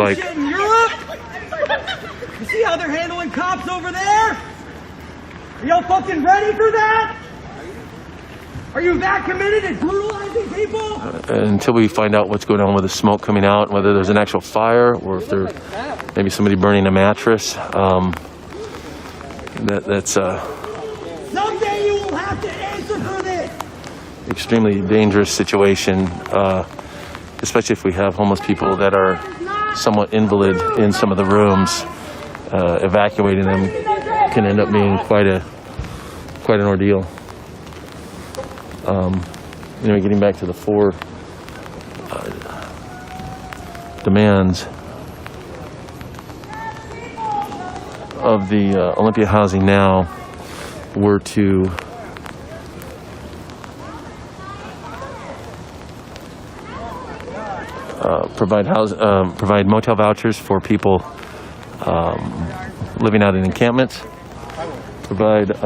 Like in Europe? You see how they're handling cops over there? Are y'all fucking ready for that? Are you that committed to brutalizing people? until we find out what's going on with the smoke coming out, whether there's an actual fire or if there's maybe somebody burning a mattress. That's someday you will have to answer for this. Extremely dangerous situation, especially if we have homeless people that are somewhat invalid in some of the rooms. Evacuating them can end up being quite an ordeal. Getting back to the four demands of the Olympia Housing Now were to provide motel vouchers for people living out in encampments, provide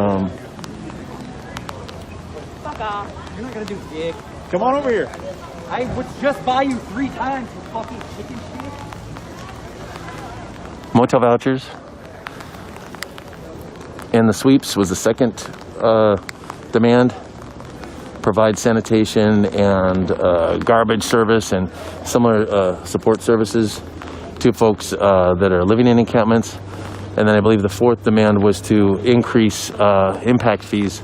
Fuck off. You're not gonna do dick. Come on over here. I would just buy you 3 times for fucking chicken shit. motel vouchers, and the sweeps was the second demand. Provide sanitation and garbage service and similar support services to folks that are living in encampments. And then I believe the fourth demand was to increase impact fees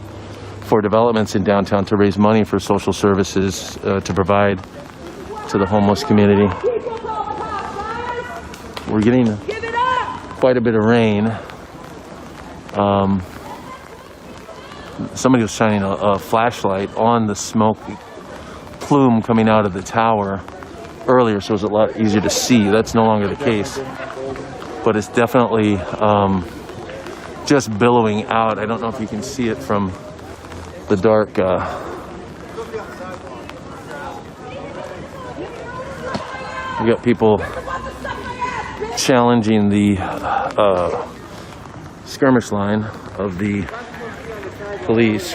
for developments in downtown to raise money for social services to provide to the homeless community. We're getting quite a bit of rain. Somebody was shining a flashlight on the smoke plume coming out of the tower earlier, so it was a lot easier to see. That's no longer the case, but it's definitely just billowing out. I don't know if you can see it from the dark. We got people challenging the skirmish line of the police,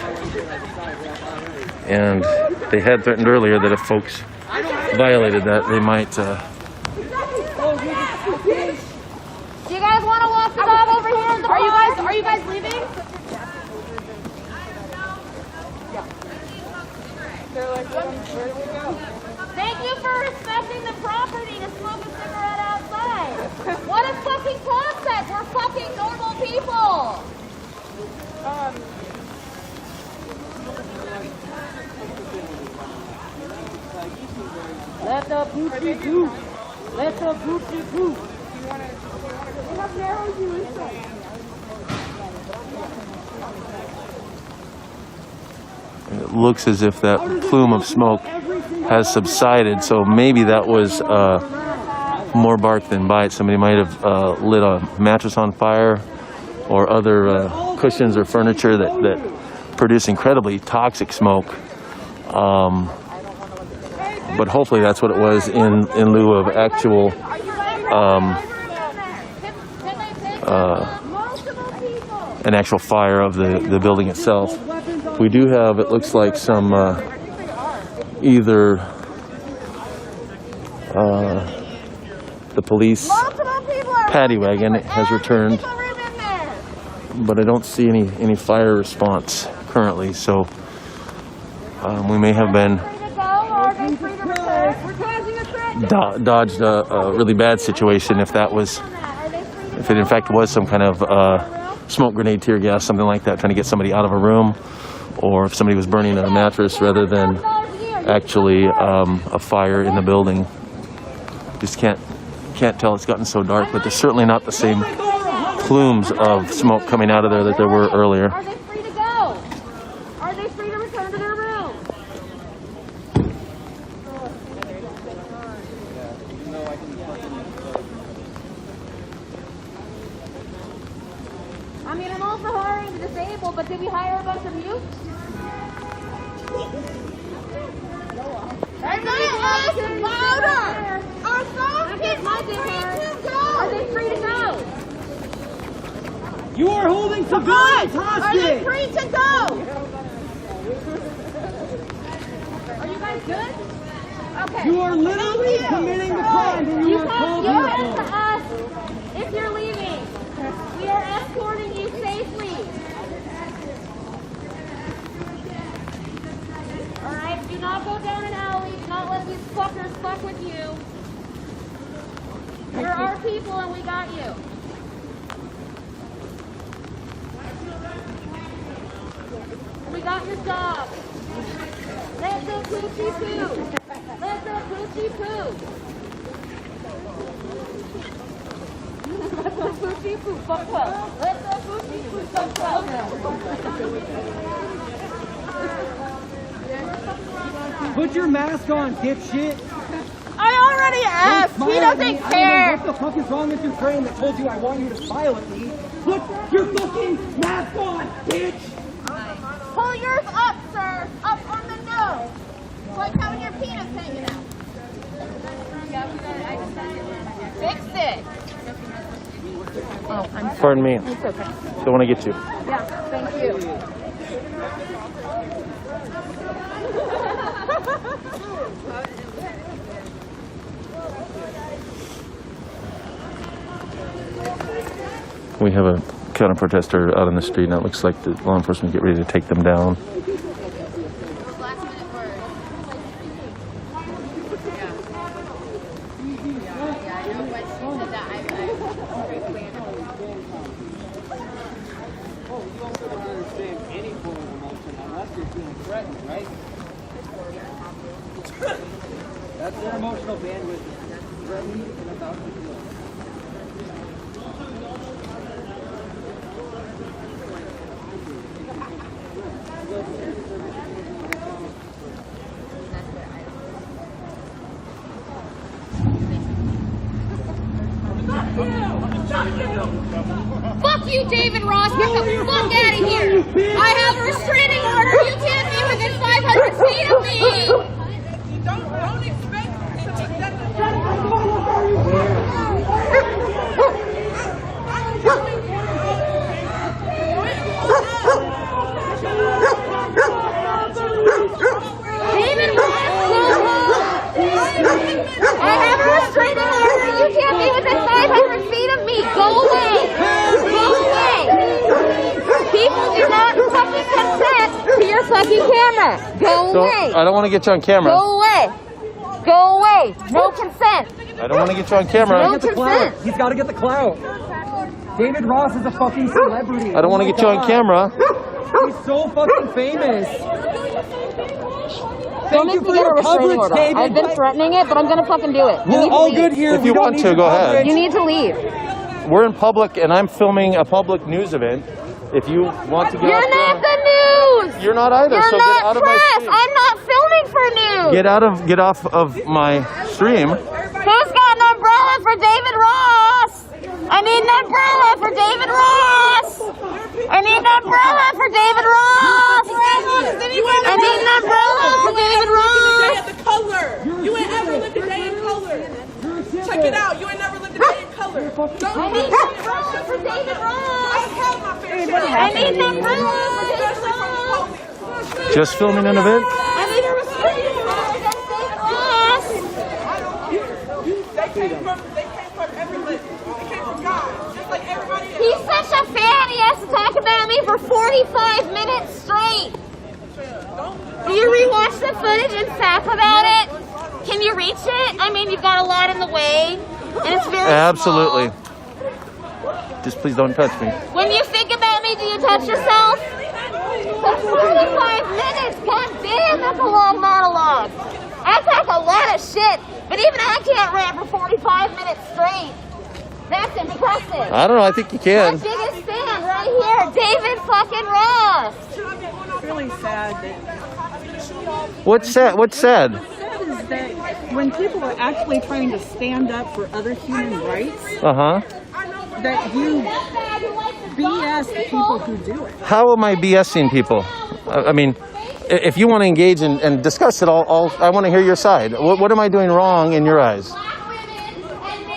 and they had threatened earlier that if folks violated that, they might. Do you guys want to walk the dog over here in the park? Are you guys leaving? Thank you for respecting the property to smoke a cigarette outside. What a fucking concept! We're fucking normal people. Let the Gucci do. Let the Gucci do. How narrow you is that? It looks as if that plume of smoke has subsided, so maybe that was more bark than bite. Somebody might have lit a mattress on fire or other cushions or furniture that produce incredibly toxic smoke. But hopefully that's what it was in lieu of actual an actual fire of the building itself. We do have, it looks like, some either the police paddy wagon has returned, but I don't see any fire response currently, so we may have been dodged a really bad situation if it in fact was some kind of smoke grenade, tear gas, something like that, trying to get somebody out of a room, or if somebody was burning a mattress rather than actually a fire in the building. Just can't tell. It's gotten so dark, but there's certainly not the same plumes of smoke coming out of there that there were earlier. Are they free to go? Are they free to return to their room? I mean, I'm all for hiring the disabled, but did we hire a bunch of mutes? Are they louder? Are those people free to go? Are they free to go? You are holding civilians hostage. Are they free to go? Are you guys good? Okay. You are literally committing the crime that you are called You're here up to for. us if you're leaving. We are escorting you safely. Alright, do not go down an alley. Do not let these fuckers fuck with you. You're our people and we got you. We got your dog. Let the coochie poo. Let the coochie poo. Let the coochie poo. Fuck well. Let the coochie poo. Fuck well. Put your mask on, dipshit. I already asked. He doesn't care. What the fuck is wrong with your brain that told you I want you to smile at me? Put your fucking mask on, bitch! Pull yours up, sir. Up on the nose. It's like having your penis hanging out. Fix it. Oh, I'm sorry. Pardon me. It's okay. Don't want to get you. Yeah, thank you. We have a counter protester out on the street, and it looks like the law enforcement get ready to take them down. That's their emotional bandwidth. Threatening and about to do it. Fuck you, David Ross. Get the fuck out of here. I have a restraining order. You can't be within 500 feet of me. Don't expect that. David Ross, go home. I have a restraining order. You can't be within 500 feet of me. Go away. Go away. People do not fucking consent to your fucking camera. Go away. I don't want to get you on camera. Go away. Go away. No consent. I don't want to get you on camera. No Get the clout. consent. He's got to get the clout. David Ross is a fucking celebrity. I don't want to get you on camera. He's so fucking famous. Don't Thank you make me for get a your restraining coverage, order. David. I've been threatening it, but I'm gonna fucking do it. You We're need to all leave. good here. If We you don't want need to, your go ahead. coverage. You need to leave. We're in public, and I'm filming a public news event. If you want to get You're off not camera, the news. you're not either. You're so get not out of my press. stream. I'm not filming for news. Get off of my stream. Who's got an umbrella for David Ross? I need an umbrella for David Ross. I need an umbrella for David Ross. I need an umbrella for David Ross. The color. You ain't ever lived a day in color. Check it out. You ain't never lived a day in color. I need an umbrella for David I Ross. have my fair share. I need an umbrella for David Ross. Just filming an event. I need a restraining order against David Ross. They came from everybody. They came from God. Just like everybody else. He's such a fan. He has to talk about me for 45 minutes straight. Do you rewatch the footage and sap about it? Can you reach it? I mean, you've got a lot in the way, and it's very Absolutely. small. Just please don't touch me. When you think about me, do you touch yourself? That's 45 minutes. God damn, that's a long monologue. I talk a lot of shit, but even I can't rant for 45 minutes straight. That's impressive. I don't know. I think you My can. biggest fan right here, David fucking Ross. It's really sad that What's sad? What's sad? is that when people are actually trying to stand up for other human rights, that you BS the people who do it. How am I BSing people? I mean, if you want to engage and discuss it, I want to hear your side. What am I doing wrong in your eyes?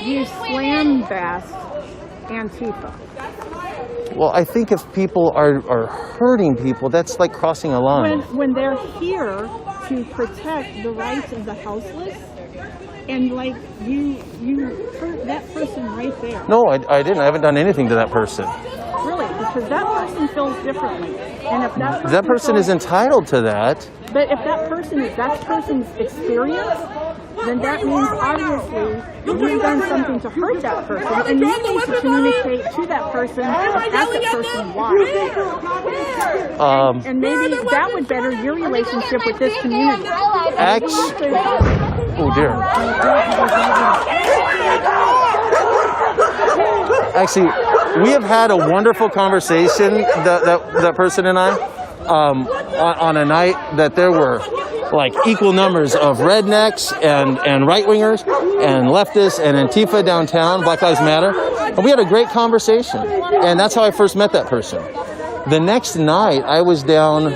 You slam bass Antifa. Well, I think if people are hurting people, that's like crossing a line. When they're here to protect the rights of the houseless, and like you hurt that person right there. No, I didn't. I haven't done anything to that person. Really, because that person feels differently, and if That person is entitled to that. But if that's person's experience, then that means obviously you've done something to hurt that person, and you need to communicate to that person, ask that person why. And maybe that would better your relationship with this community. Oh dear. Actually, we have had a wonderful conversation, that person and I, on a night that there were like equal numbers of rednecks and right-wingers and leftists and Antifa downtown, Black Lives Matter. And we had a great conversation. And that's how I first met that person. The next night, I was down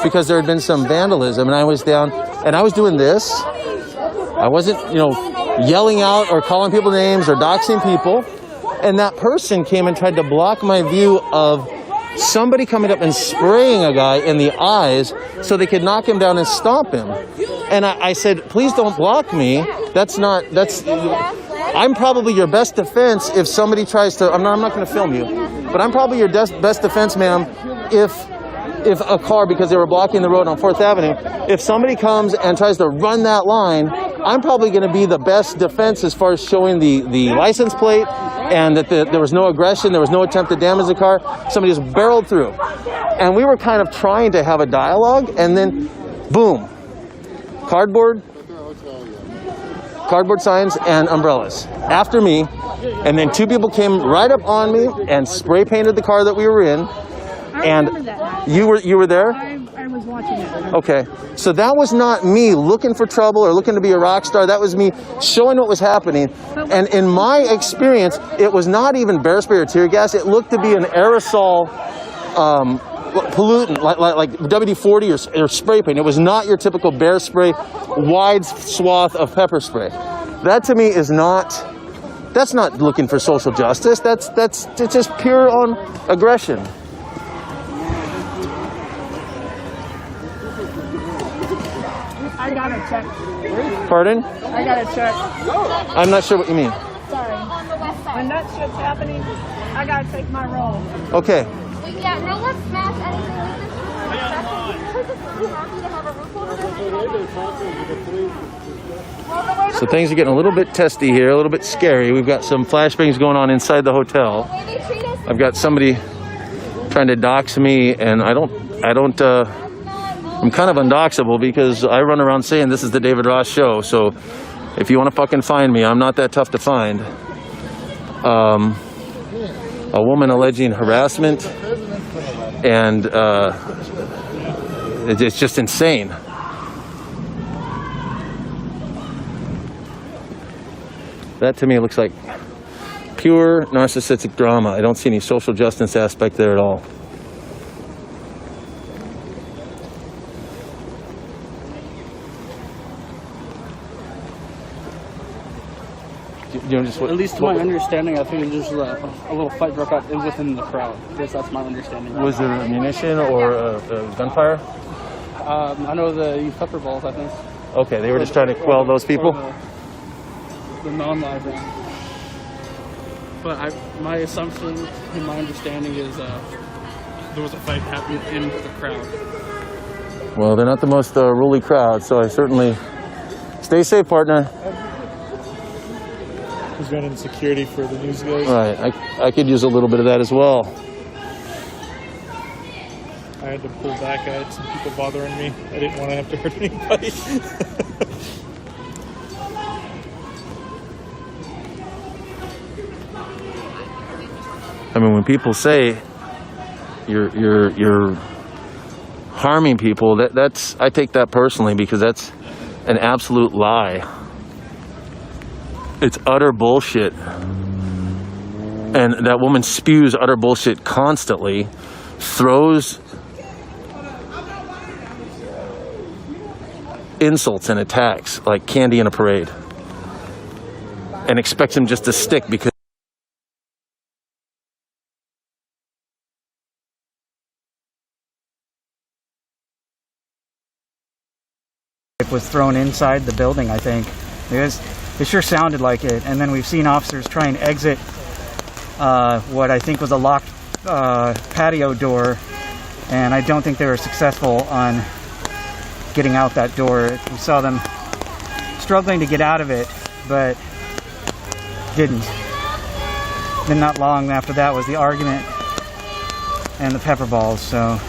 because there had been some vandalism, and I was down and I was doing this. I wasn't, yelling out or calling people names or doxing people. And that person came and tried to block my view of somebody coming up and spraying a guy in the eyes so they could knock him down and stomp him. And I said, please don't block me. I'm probably your best defense if somebody tries to, I'm not going to film you, but I'm probably your best defense, ma'am, if a car, because they were blocking the road on 4th Avenue, if somebody comes and tries to run that line, I'm probably going to be the best defense as far as showing the license plate and that there was no aggression, there was no attempt to damage the car. Somebody just barreled through. And we were kind of trying to have a dialogue, and then, boom, cardboard signs and umbrellas after me, and then 2 people came right up on me and spray painted the car that we were in. And you were there? I was watching it. Okay, so that was not me looking for trouble or looking to be a rock star. That was me showing what was happening. And in my experience, it was not even bear spray or tear gas. It looked to be an aerosol pollutant, like WD-40 or spray paint. It was not your typical bear spray, wide swath of pepper spray. That to me is not. That's not looking for social justice. That's just pure on aggression. I got a check. Pardon? I got a check. I'm not sure what you mean. Sorry. When that shit's happening, I gotta take my roll. Okay. Yeah, no, let's smash anything with this. We're just happy to have a roof over their head. So things are getting a little bit testy here, a little bit scary. We've got some flashbangs going on inside the hotel. I've got somebody trying to dox me, and I'm kind of undoxable because I run around saying this is the David Ross show. So if you want to fucking find me, I'm not that tough to find. A woman alleging harassment, and it's just insane. That to me looks like pure narcissistic drama. I don't see any social justice aspect there at all. At least to my understanding, I think there's a little fight broke out within the crowd. I guess that's my understanding. Was there ammunition or gunfire? I know they used pepper balls, I think. Okay, they were just trying to quell those people? The non-live round. But my assumption and my understanding is there was a fight happening in the crowd. Well, they're not the most ruly crowd, so I certainly... Stay safe, partner. He's running security for the news guys. Right, I could use a little bit of that as well. I had to pull back. I had some people bothering me. I didn't want to have to hurt anybody. I mean, when people say you're harming people, that's I take that personally because that's an absolute lie. It's utter bullshit. And that woman spews utter bullshit constantly, throws insults and attacks like candy in a parade, and expects them just to stick because was thrown inside the building, I think. It sure sounded like it. And then we've seen officers try and exit what I think was a locked patio door, and I don't think they were successful on getting out that door. We saw them struggling to get out of it, but didn't. Then not long after that was the argument and the pepper balls, so.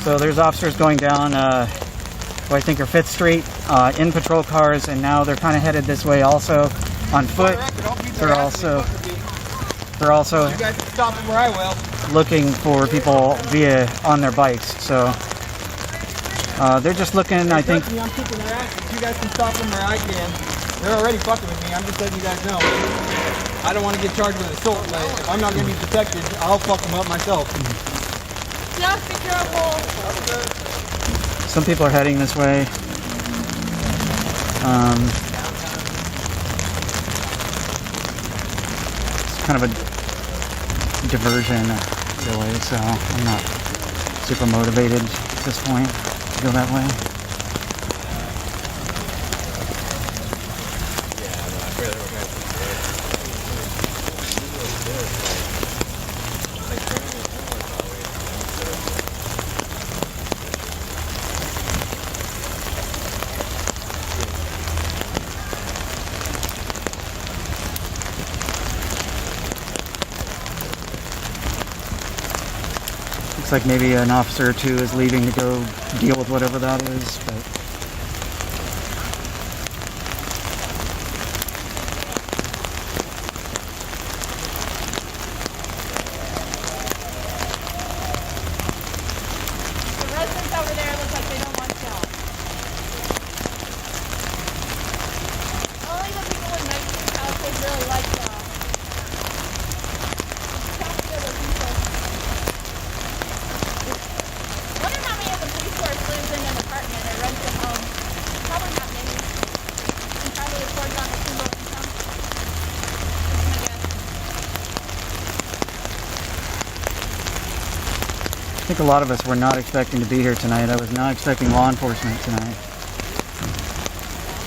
So there's officers going down, what I think are 5th Street, in patrol cars, and now they're kind of headed this way also, on foot. They're also You guys can stop them where I will. looking for people on their bikes. So they're just looking, I think. I'm kicking their asses. You guys can stop them where I can. They're already fucking with me. I'm just letting you guys know. I don't want to get charged with assault. But if I'm not going to be protected, I'll fuck them up myself. Just be careful. Some people are heading this way. It's kind of a diversion, really, so I'm not super motivated at this point to go that way. Looks like maybe an officer or two is leaving to go deal with whatever that is, but The residents over there look like they don't want y'all. Only the people in Mexico's houses really like y'all. Wonder how many of the police force lives in an apartment or rents a home. Probably not many. And probably affords on a single income. That's my guess. I think a lot of us were not expecting to be here tonight. I was not expecting law enforcement tonight.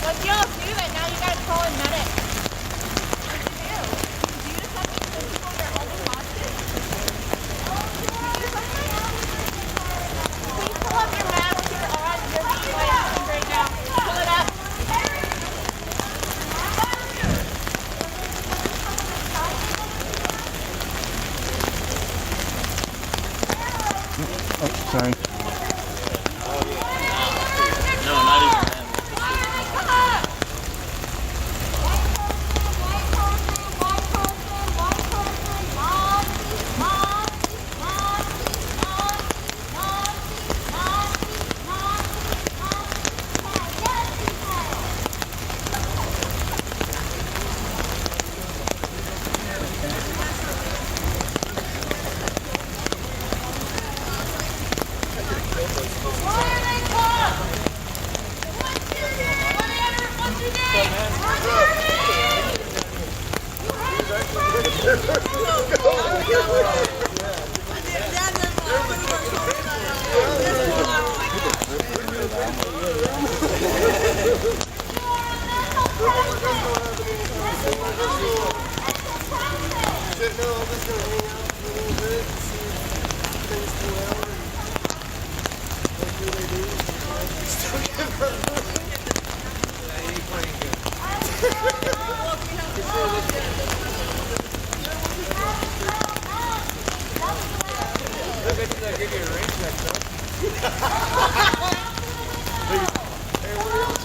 What do y'all do that now you gotta call in medics? What do you do? Do you do something to the people that are holding hostage? Please pull up your mask. You're on your video right now. Pull it up. Oh, sorry.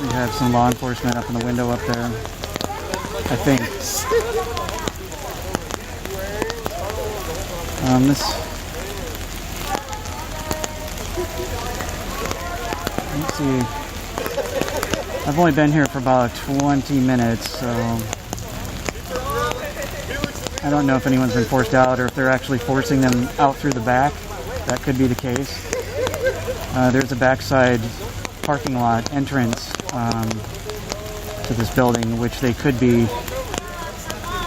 We have some law enforcement up in the window up there, I think. Let's see. I've only been here for about 20 minutes, so I don't know if anyone's been forced out or if they're actually forcing them out through the back. That could be the case. There's a backside parking lot entrance to this building, which they could be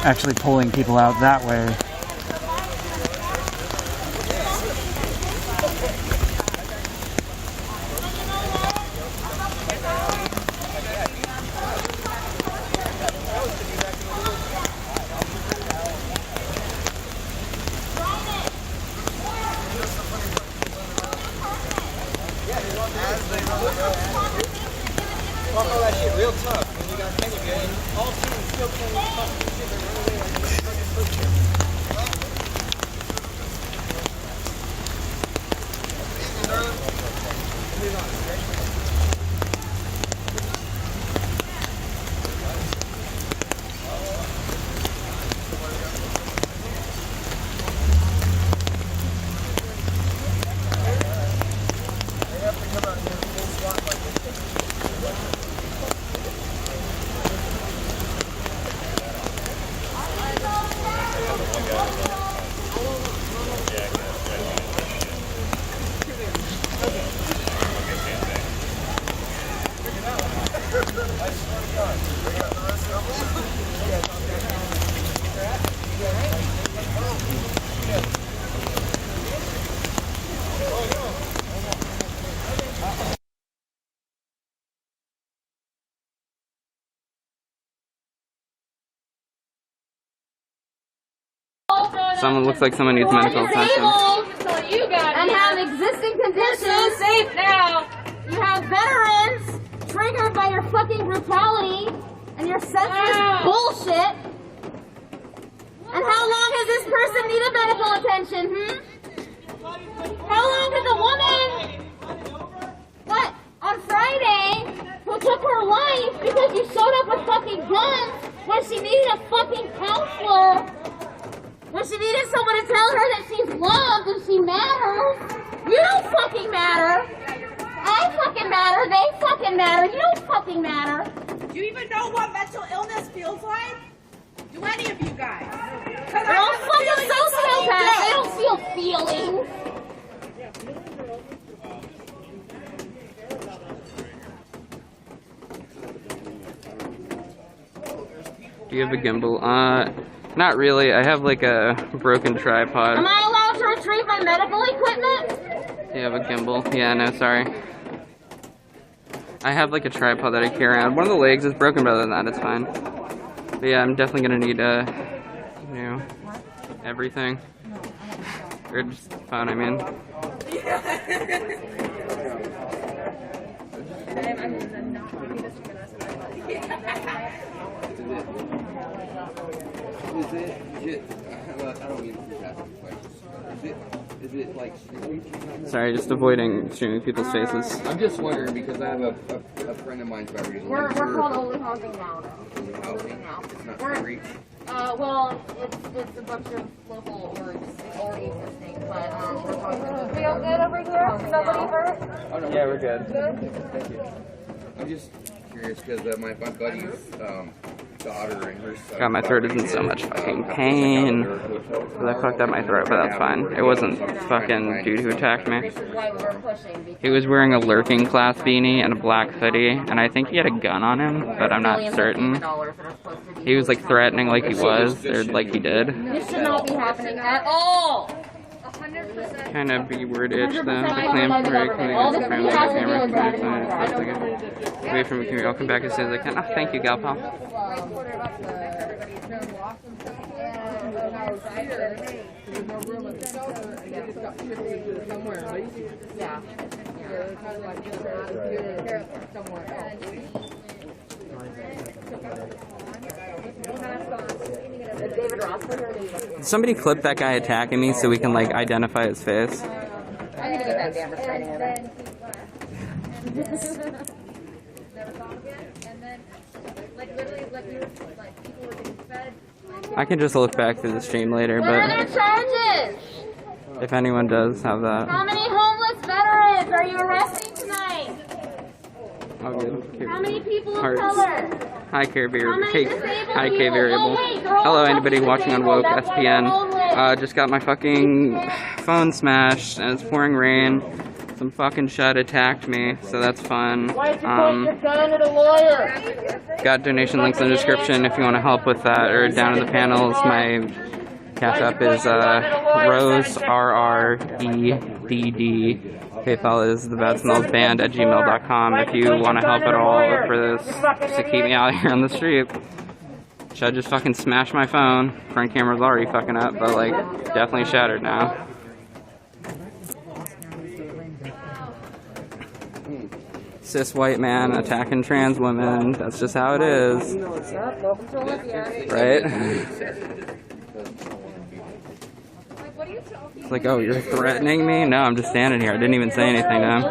actually pulling people out that way. Someone looks like someone needs medical attention. And have existing conditions. Safe now. You have veterans triggered by your fucking brutality and your senseless bullshit. And how long has this person needed medical attention? How long did the woman, what, on Friday, who took her life because you showed up with fucking guns when she needed a fucking counselor? When she needed someone to tell her that she's loved and she matters. You don't fucking matter. I fucking matter. They fucking matter. You don't fucking matter. Do you even know what mental illness feels like? Do any of you guys? They're all fucking sociopaths. They don't feel feelings. Do you have a gimbal? Not really. I have like a broken tripod. Am I allowed to retrieve my medical equipment? Do you have a gimbal? Yeah, no, sorry. I have like a tripod that I carry around. One of the legs is broken, but other than that, it's fine. But yeah, I'm definitely gonna need you know, everything. Or just phone, I mean. Is it like Sorry, just avoiding streaming people's faces. I'm just wondering because I have a friend of mine's about to be We're called Only Housing now. Only Housing now. It's not free. Well, it's a bunch of local orgs already existing, but we're talking. Feel good over here? Nobody hurt? Oh, no, yeah, we're good. Thank you. I'm just curious because my buddy's daughter and her son. God, my throat is in so much fucking pain. I fucked up my throat, but that's fine. It wasn't fucking dude who attacked me. He was wearing a lurking class beanie and a black hoodie, and I think he had a gun on him, but I'm not certain. He was like threatening like he was, or like he did. This should not be happening at all. Kind of B-word itch though. The clam for away from the community. I'll come back as soon as I can. Oh, thank you, gal pal. David Ross. Somebody clip that guy attacking me so we can like identify his face. that damn restraining order. And then he left. Never saw him again. And then, like, literally, like, we were, like, people were getting fed. I can just look back through the stream later, What are but their charges? if anyone does have that. How many homeless veterans are you arresting tonight? Oh, good. How many people of Hearts. color? Hi, K variable. How many disabled Hi, K people? variable. Oh, wait, they're all Hello, fucking anybody watching on disabled. Woke That's why they're SPN. homeless. Just got my fucking phone smashed, and it's pouring rain. Some fucking shut attacked me, so that's fun. Got donation links in the description if you want to help with that, or down in the panels. My cash app is Rose RREDD. PayPal is thebadsmellsband@gmail.com if you want to help at all for this, just to keep me out here on the street. Should I just fucking smash my phone? Front camera's already fucking up, but like definitely shattered now. Cis white man attacking trans women. That's just how it is. Right? It's like, oh, you're threatening me? No, I'm just standing here. I didn't even say anything to him.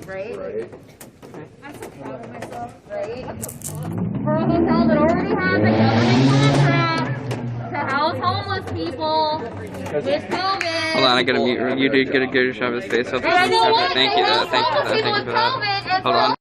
Right? I'm so proud of myself. Right? For a hotel that already has a government contract to house homeless people with COVID. Hold on, I gotta mute. You did get a good shot of his face. Thank you, And I know what? thank you, They house thank you for homeless people that. with COVID. Hold on.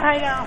I know.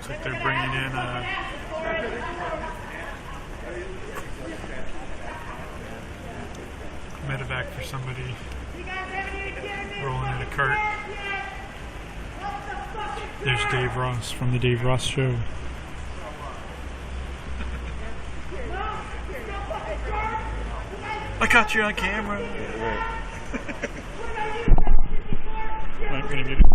Looks like they're bringing in medevac for somebody rolling in a cart. There's Dave Ross from the Dave Ross Show. I caught you on camera. I'm gonna get it.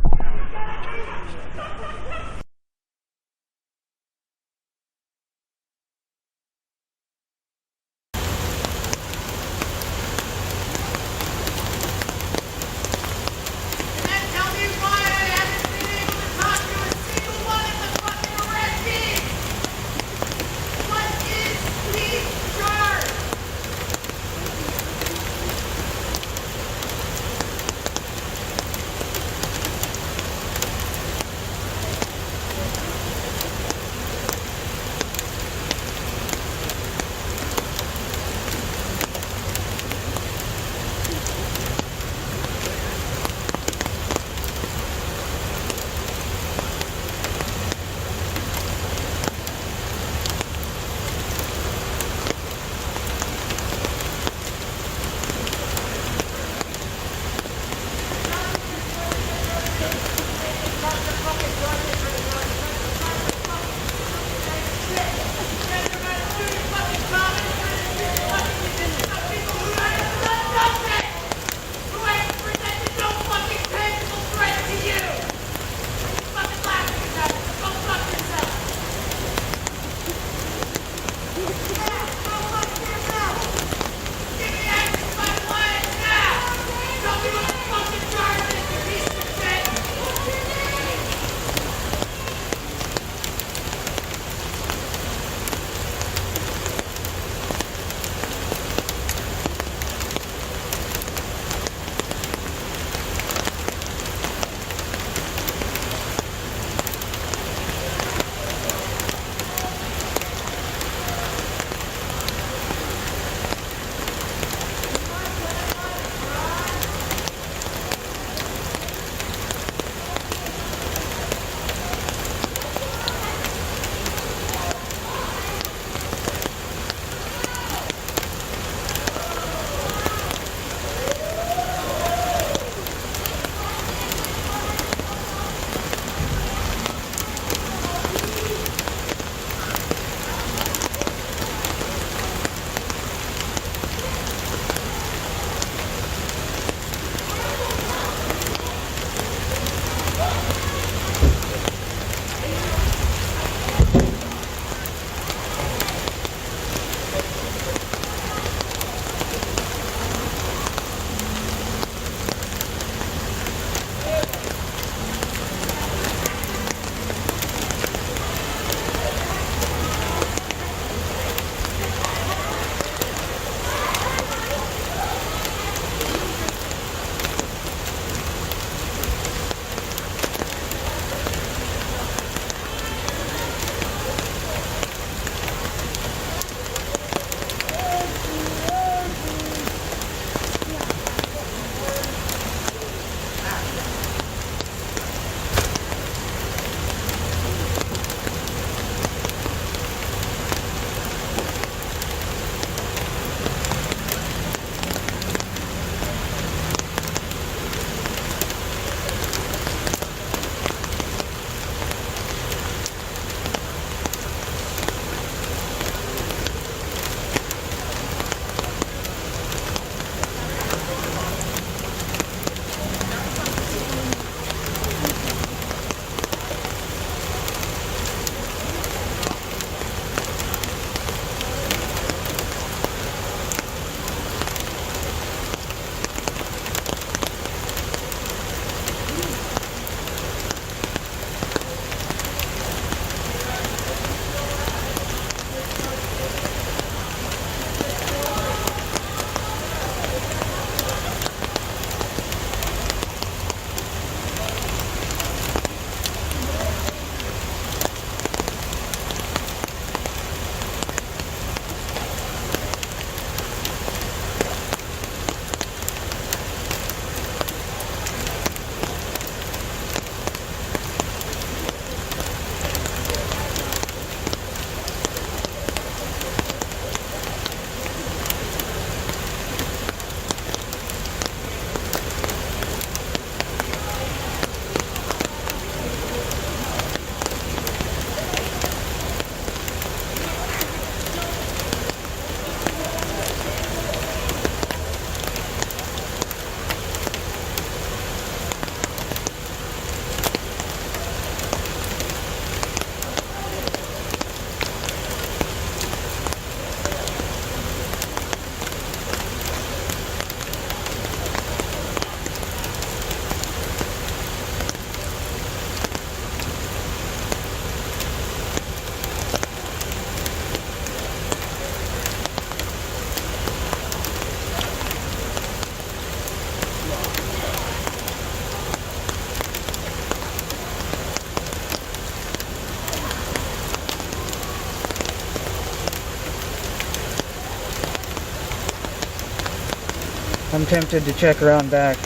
I'm tempted to check around back.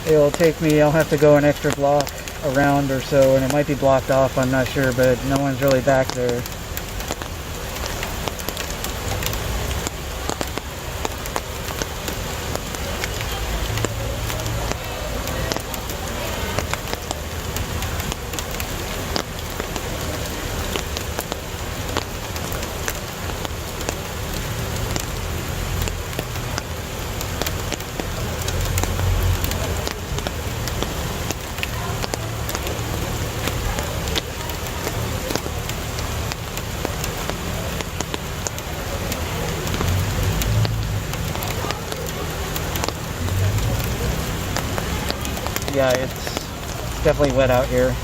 It'll take me, I'll have to go an extra block around or so, and it might be blocked off, I'm not sure, but no one's really back there. Yeah, it's definitely wet out here.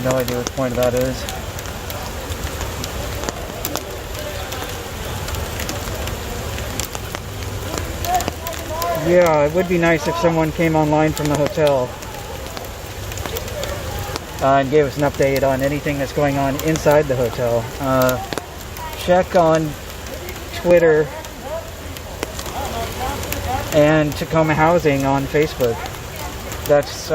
No idea what the point of that is. Yeah, it would be nice if someone came online from the hotel and gave us an update on anything that's going on inside the hotel. Check on Twitter and Tacoma Housing on Facebook. That's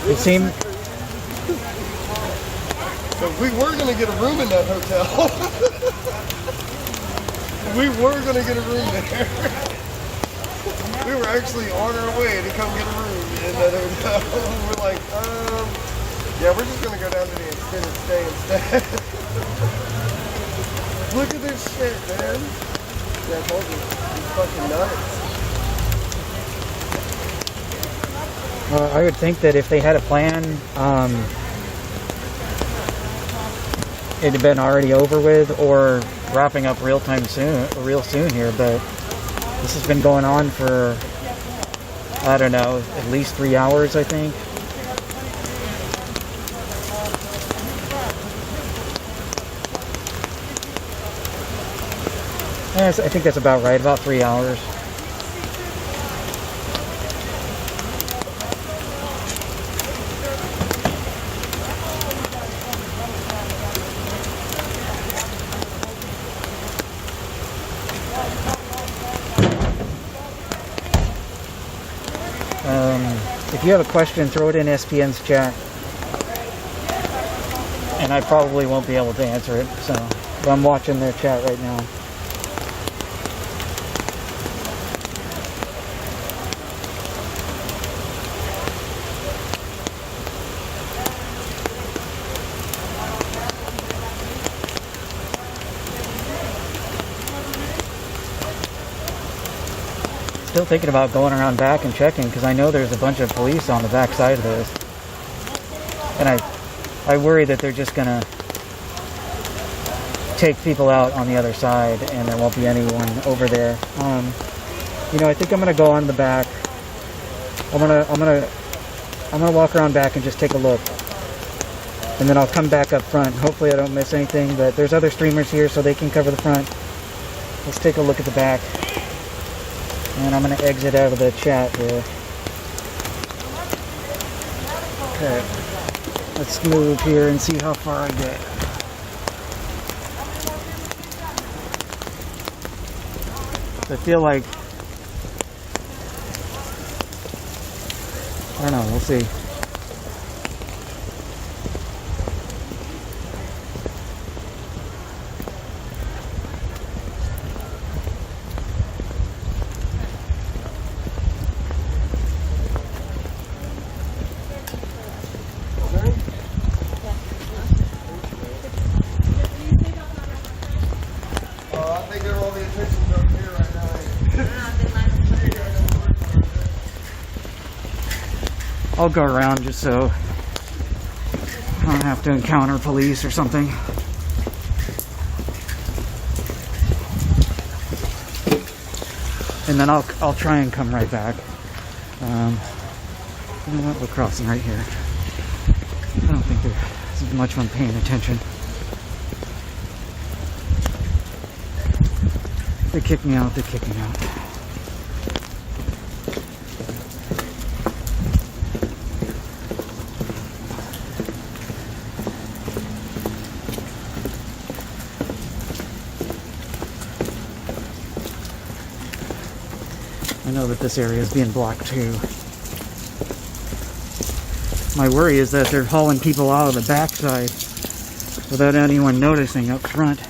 It seemed. So we were going to get a room in that hotel. We were going to get a room there. We were actually on our way to come get a room in that hotel. We're like, yeah, we're just going to go down to the extended stay instead. Look at this shit, man. Yeah, I told you, it's fucking nuts. I would think that if they had a plan, it had been already over with or wrapping up real soon here, but this has been going on for, I don't know, at least 3 hours, I think. Yes, I think that's about right, about 3 hours. If you have a question, throw it in SPN's chat. And I probably won't be able to answer it, so but I'm watching their chat right now. Still thinking about going around back and checking because I know there's a bunch of police on the back side of this, and I worry that they're just gonna take people out on the other side and there won't be anyone over there. You know, I think I'm gonna go on the back. I'm gonna walk around back and just take a look, and then I'll come back up front. Hopefully I don't miss anything, but there's other streamers here so they can cover the front. Let's take a look at the back. And I'm going to exit out of the chat here. Okay. Let's move here and see how far I get. I feel like... I don't know, we'll see. I'll go around just so I don't have to encounter police or something. And then I'll try and come right back. You know what? We're crossing right here. I don't think there's much one paying attention. They kick me out, they kick me out. I know that this area is being blocked too. My worry is that they're hauling people out of the backside without anyone noticing up front.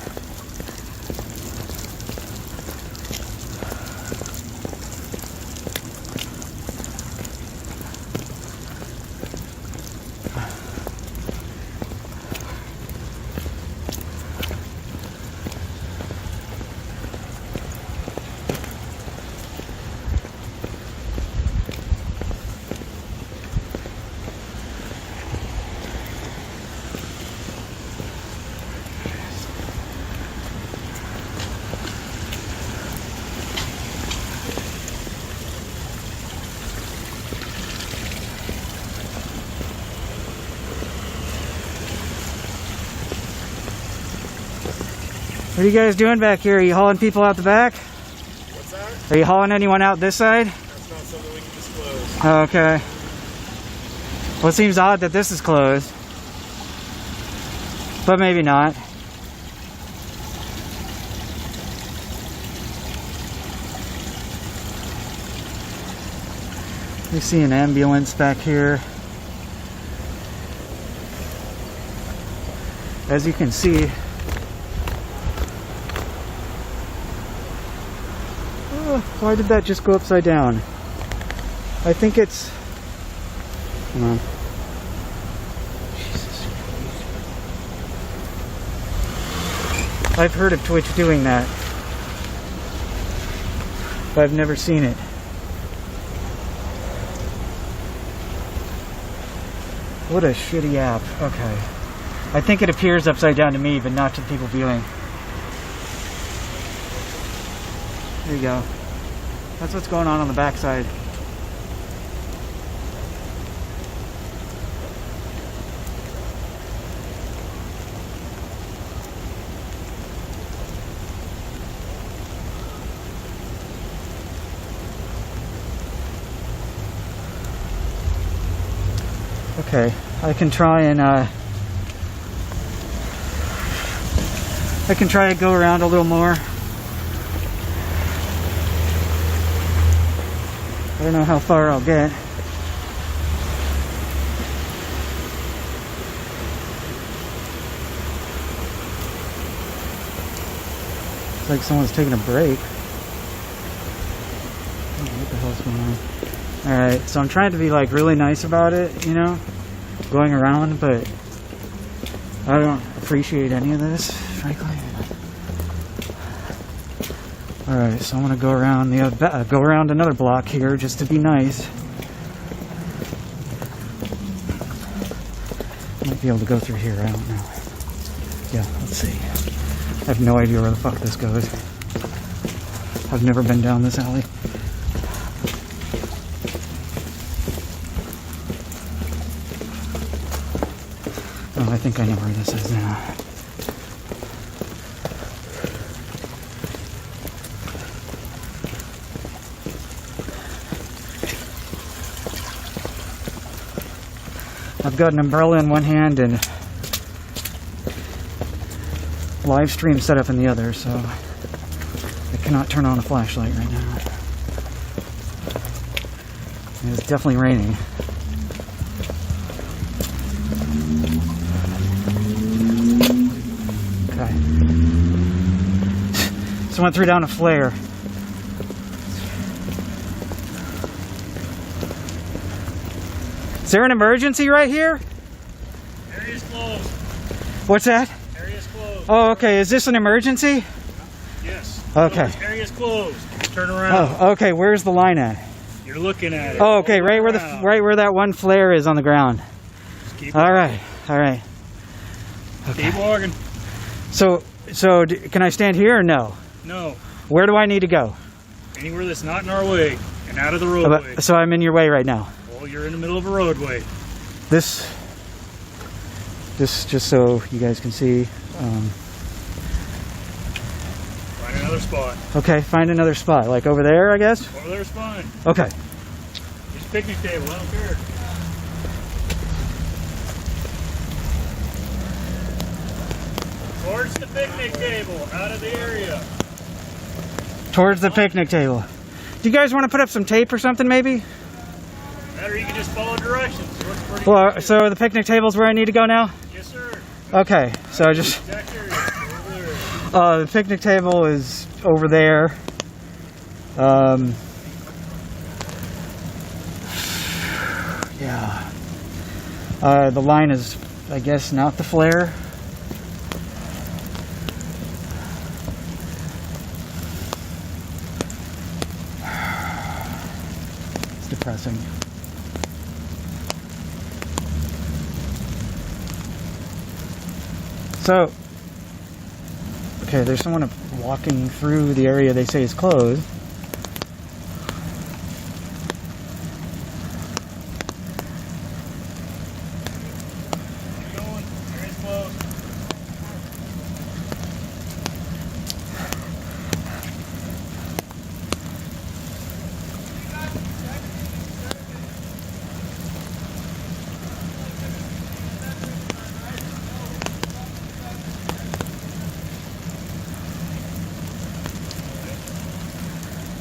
What are you guys doing back here? Are you hauling people out the back? What's that? Are you hauling anyone out this side? That's not something we can disclose. Okay. Well, it seems odd that this is closed. But maybe not. We see an ambulance back here. as you can see, why did that just go upside down? I think it's, hold on. Jesus. I've heard of Twitch doing that, but I've never seen it. What a shitty app. Okay. I think it appears upside down to me, but not to the people viewing. There you go. That's what's going on the backside. Okay, I can try and go around a little more. I don't know how far I'll get. It's like someone's taking a break. What the hell's going on? Alright, so I'm trying to be like really nice about it, you know, going around, but I don't appreciate any of this, frankly. Alright, so I'm gonna go around go around another block here just to be nice. Might be able to go through here, I don't know. Yeah, let's see. I have no idea where the fuck this goes. I've never been down this alley. Oh, I think I know where this is now. I've got an umbrella in one hand and live stream set up in the other, so I cannot turn on a flashlight right now. It's definitely raining. Okay. Someone threw down a flare. Is there an emergency right here? Area's closed. What's that? Area's closed. Oh, okay. Is this an emergency? Yes. Okay. Area's closed. Turn around. Oh, okay. Where's the line at? You're looking at it. Oh, okay. Right where that one flare is on the ground. Keep All right. All right. Okay. Keep walking. So can I stand here or no? No. Where do I need to go? Anywhere that's not in our way and out of the roadway. So I'm in your way right now. Well, you're in the middle of a roadway. This just so you guys can see. Find another spot. Okay, find another spot. Like over there, I guess? Over there's fine. Okay. It's a picnic table. I don't care. Towards the picnic table. Out of the area. Towards the picnic table. Do you guys want to put up some tape or something, maybe? Or you can just follow directions. Well, so the picnic table's where I need to go now? Yes, sir. Okay, so I just... the picnic table is over there. Yeah. The line is, I guess, not the flare. It's depressing. So, okay, there's someone walking through the area they say is closed.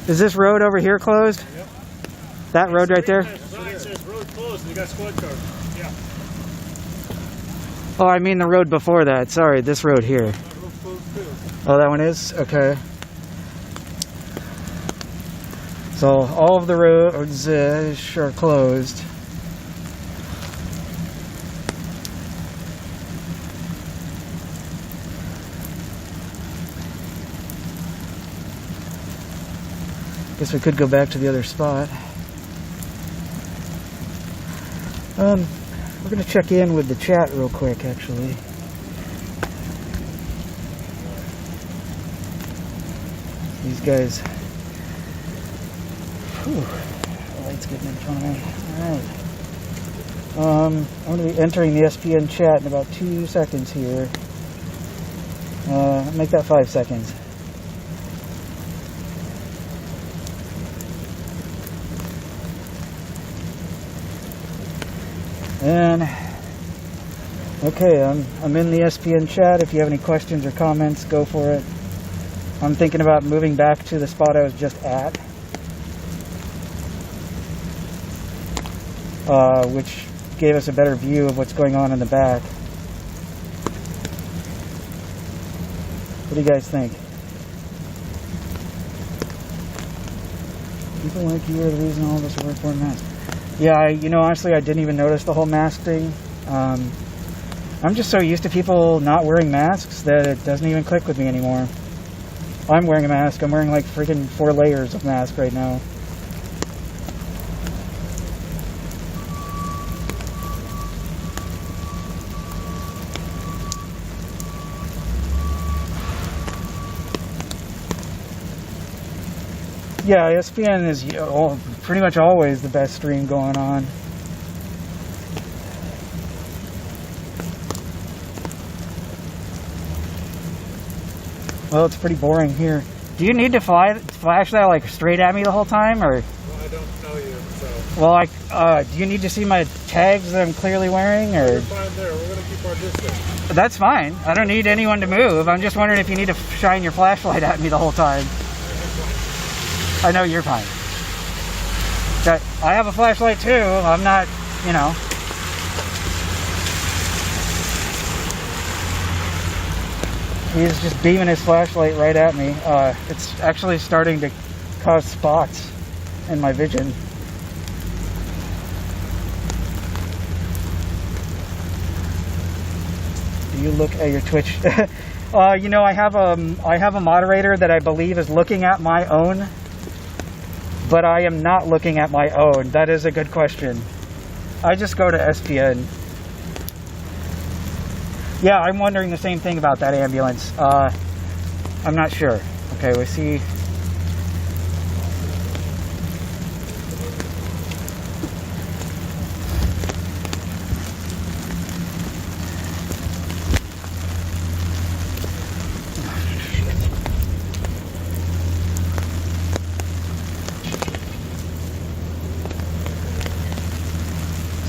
Is this road over here closed? Yep. That road right there? It says road closed and they got squad cars. Yeah. Oh, I mean the road before that. Sorry, this road here. Oh, that one is? Okay. So all of the roads are closed. Guess we could go back to the other spot. We're gonna check in with the chat real quick, actually. These guys. Whew, the light's getting in front of me. All right. I'm gonna be entering the SPN chat in about 2 seconds here. Make that 5 seconds. And okay, I'm in the SPN chat. If you have any questions or comments, go for it. I'm thinking about moving back to the spot I was just at, which gave us a better view of what's going on in the back. What do you guys think? People like you are the reason all of us are wearing masks. Yeah, you know, honestly, I didn't even notice the whole mask thing. I'm just so used to people not wearing masks that it doesn't even click with me anymore. I'm wearing a mask. I'm wearing like freaking 4 layers of mask right now. Yeah, ESPN is pretty much always the best stream going on. Well, it's pretty boring here. Do you need to flash that like straight at me the whole time, or? Well, I don't know you, so. Well, like, do you need to see my tags that I'm clearly wearing, or? We're fine there. We're gonna keep our distance. That's fine. I don't need anyone to move. I'm just wondering if you need to shine your flashlight at me the whole time. I know you're fine. I have a flashlight too. I'm not, you know. He's just beaming his flashlight right at me. It's actually starting to cause spots in my vision. Do you look at your Twitch? You know, I have a moderator that I believe is looking at my own, but I am not looking at my own. That is a good question. I just go to SPN. Yeah, I'm wondering the same thing about that ambulance. I'm not sure. Okay, we see.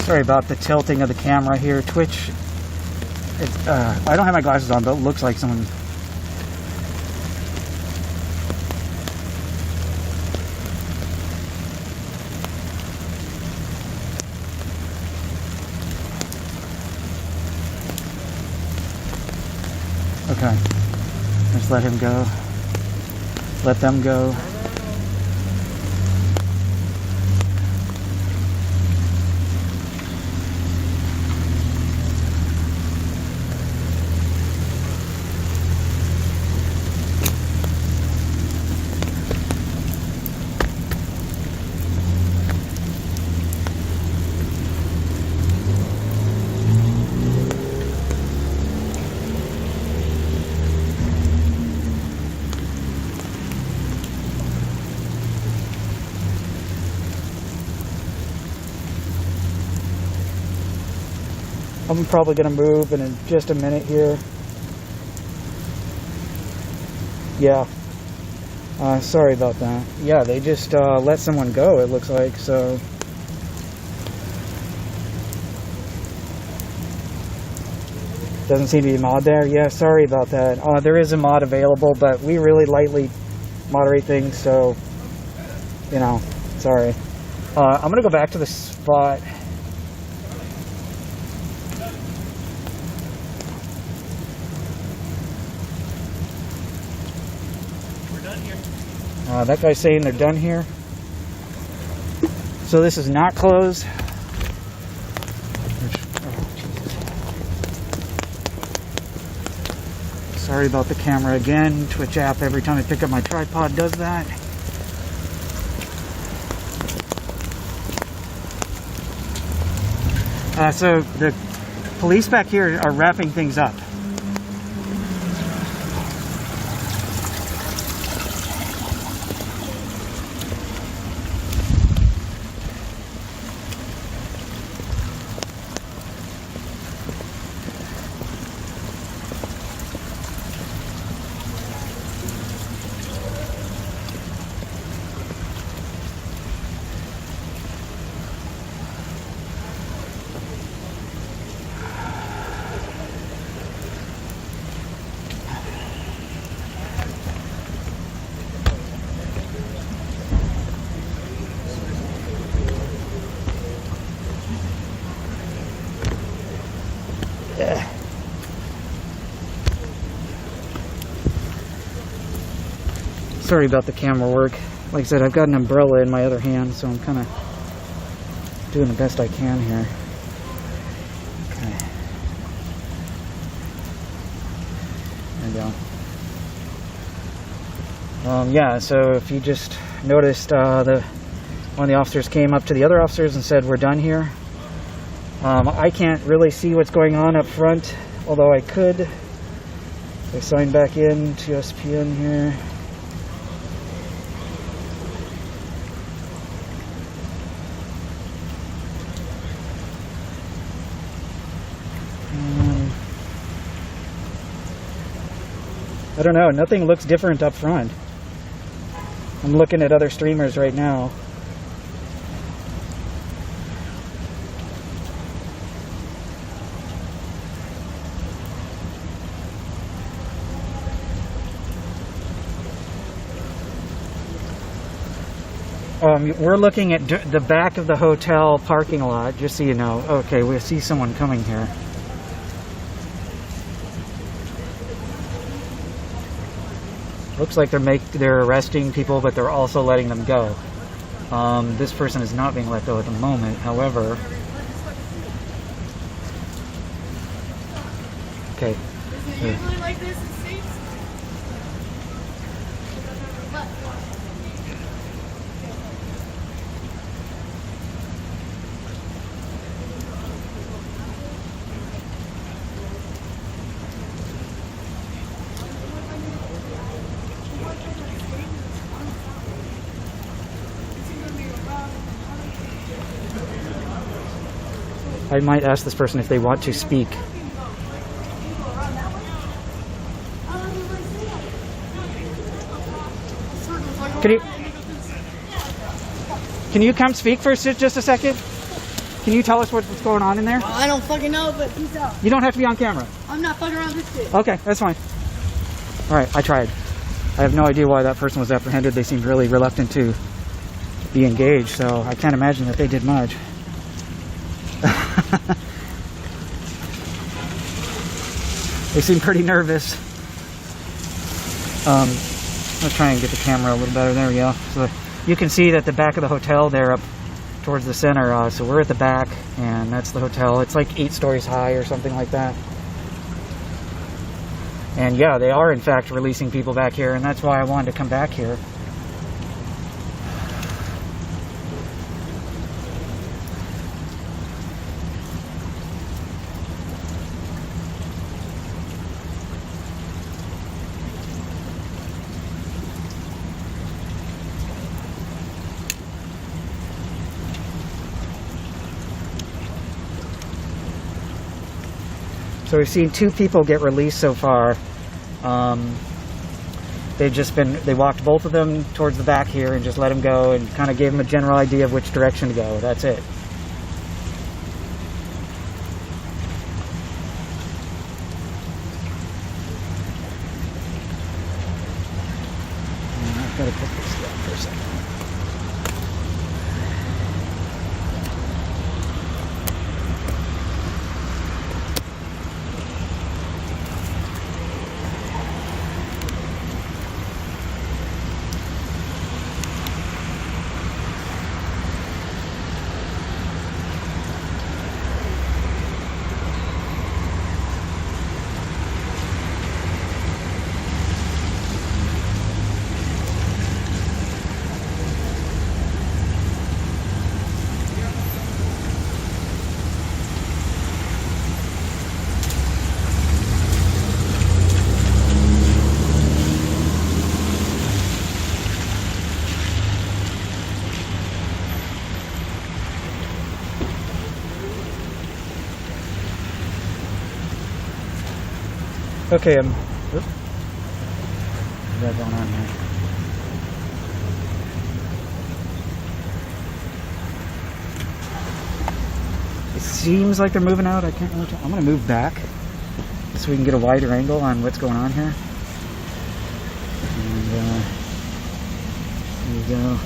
Sorry about the tilting of the camera here. Twitch. I don't have my glasses on, but it looks like someone. Okay. Just let him go. Let them go. I'm probably going to move in just a minute here. Yeah. Sorry about that. Yeah, they just let someone go, it looks like, so. Doesn't seem to be a mod there. Yeah, sorry about that. There is a mod available, but we really lightly moderate things, so, you know, sorry. I'm going to go back to the spot. That guy's saying they're done here. So this is not closed. Sorry about the camera again. Twitch app, every time I pick up my tripod, does that. So the police back here are wrapping things up. Sorry about the camera work. Like I said, I've got an umbrella in my other hand, so I'm kind of doing the best I can here. Okay. There we go. Yeah, so if you just noticed, one of the officers came up to the other officers and said, "We're done here." I can't really see what's going on up front, although I could. I sign back in to SPN here. I don't know, nothing looks different up front. I'm looking at other streamers right now. We're looking at the back of the hotel parking lot, just so you know. Okay, we see someone coming here. Looks like they're arresting people, but they're also letting them go. This person is not being let go at the moment, however. Okay. Is it usually like this in States? I might ask this person if they want to speak. Can you come speak for just a second? Can you tell us what's going on in there? I don't fucking know, but peace out. You don't have to be on camera. I'm not fucking around this shit. Okay, that's fine. All right, I tried. I have no idea why that person was apprehended. They seemed really reluctant to be engaged, so I can't imagine that they did much. They seem pretty nervous. Let's try and get the camera a little better. There we go. So you can see that the back of the hotel there up towards the center. So we're at the back, and that's the hotel. It's like 8 stories high or something like that. And yeah, they are in fact releasing people back here, and that's why I wanted to come back here. So we've seen 2 people get released so far. They walked both of them towards the back here and just let them go and kind of gave them a general idea of which direction to go. That's it. I've got to put this down for a second. Okay, what's that going on here? It seems like they're moving out. I can't really tell. I'm gonna move back so we can get a wider angle on what's going on here. And there you go.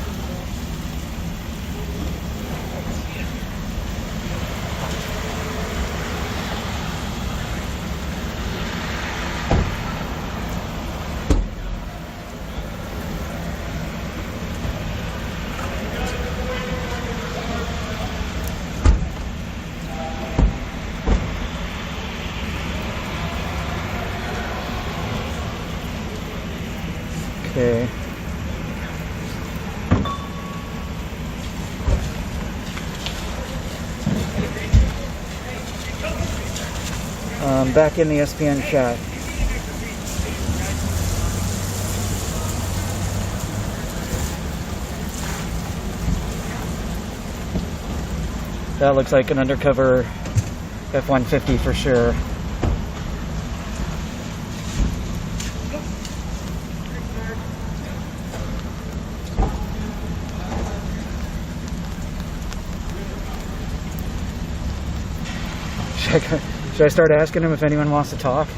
Okay. Back in the SPN chat. That looks like an undercover F-150 for sure. Should I start asking him if anyone wants to talk?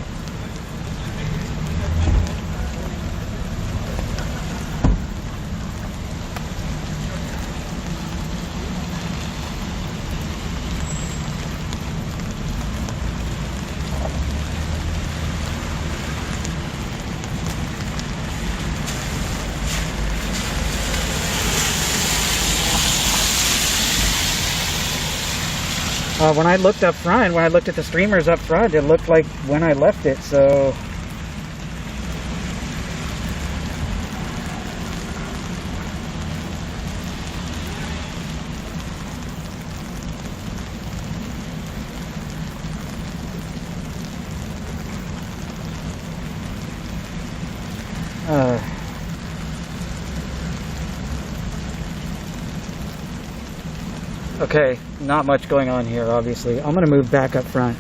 When I looked up front, when I looked at the streamers up front, it looked like when I left it, so... Okay, not much going on here, obviously. I'm gonna move back up front.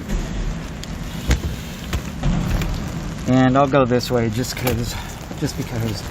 And I'll go this way just because.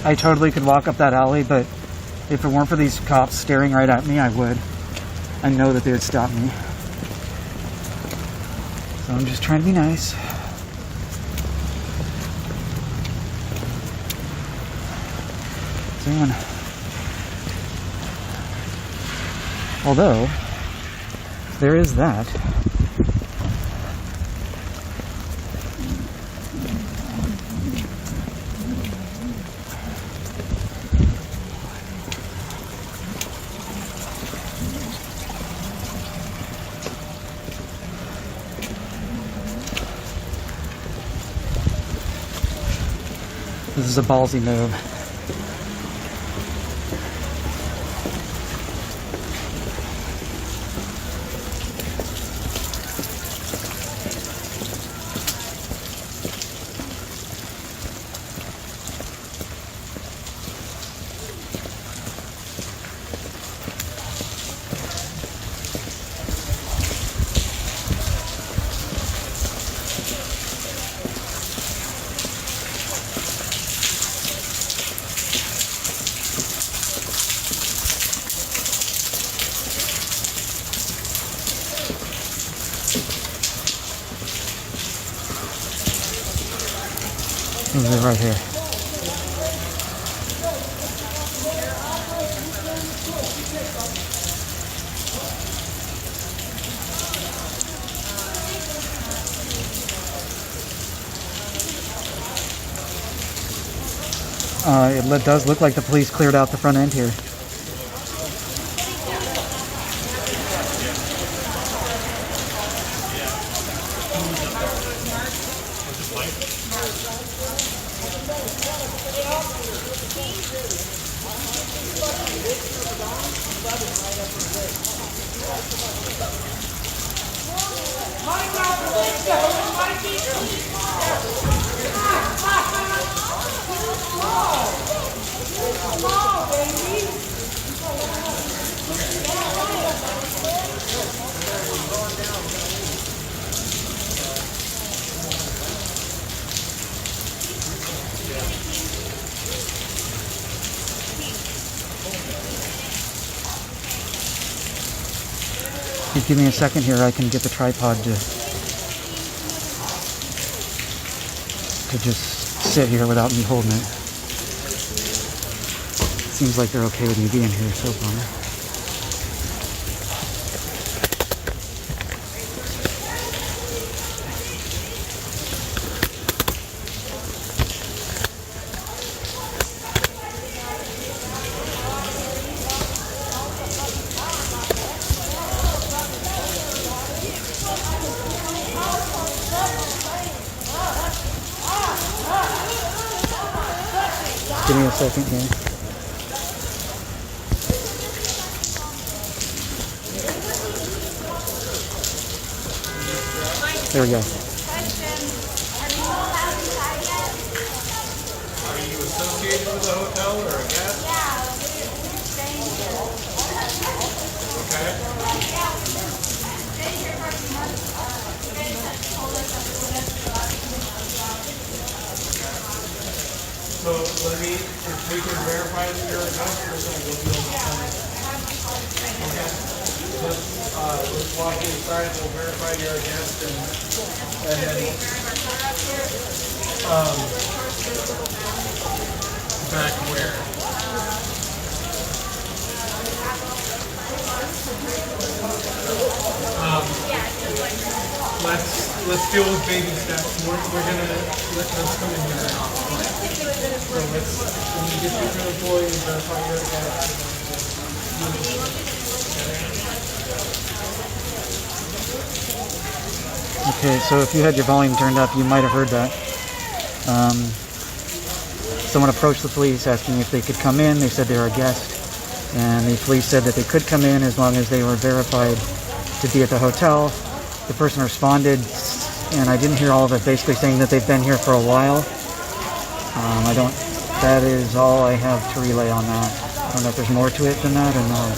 I totally could walk up that alley, but if it weren't for these cops staring right at me, I would. I know that they would stop me. So I'm just trying to be nice. Although, there is that. This is a ballsy move. Right here. It does look like the police cleared out the front end here. If you give me a second here, I can get the tripod to just sit here without me holding it. Seems like they're okay with me being here so far. Give me a second here. There we go. Are you associated with the hotel or a guest? Yeah, we're staying here. Okay. Staying here for a month. They told us that we would So let me, if we can verify that you're a customer, we'll be able to send it. Okay. Let's walk inside, we'll verify you're a guest and then back where? Let's deal with baby steps. We're gonna let's come in here. So when you get to your employee, verify your account. Okay, so if you had your volume turned up, you might have heard that. Someone approached the police asking if they could come in. They said they were a guest, and the police said that they could come in as long as they were verified to be at the hotel. The person responded, and I didn't hear all of it, basically saying that they've been here for a while. That is all I have to relay on that. I don't know if there's more to it than that or not.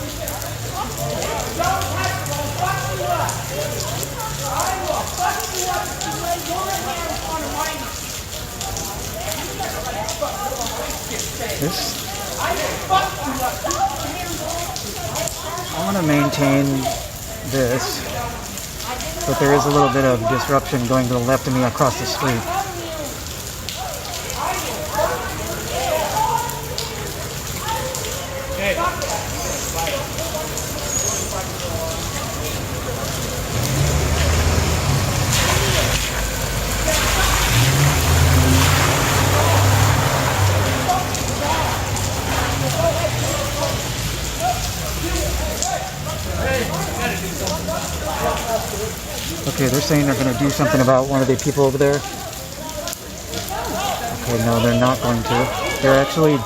I want to maintain this, but there is a little bit of disruption going to the left of me across the street. Okay, they're saying they're going to do something about one of the people over there. Okay, no, they're not going to. They're actually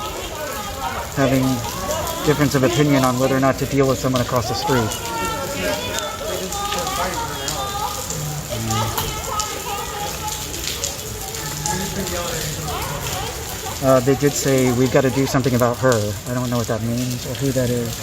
having difference of opinion on whether or not to deal with someone across the street. They did say we've got to do something about her. I don't know what that means or who that is.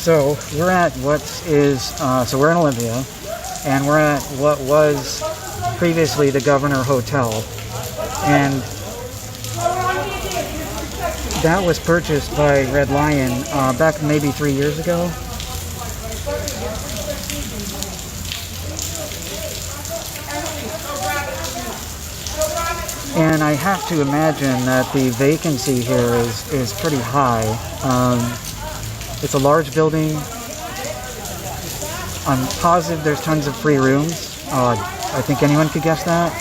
So we're at so we're in Olympia, and we're at what previously the Governor Hotel, and that was purchased by Red Lion back maybe 3 years ago. And I have to imagine that the vacancy here is pretty high. It's a large building. I'm positive there's tons of free rooms. I think anyone could guess that.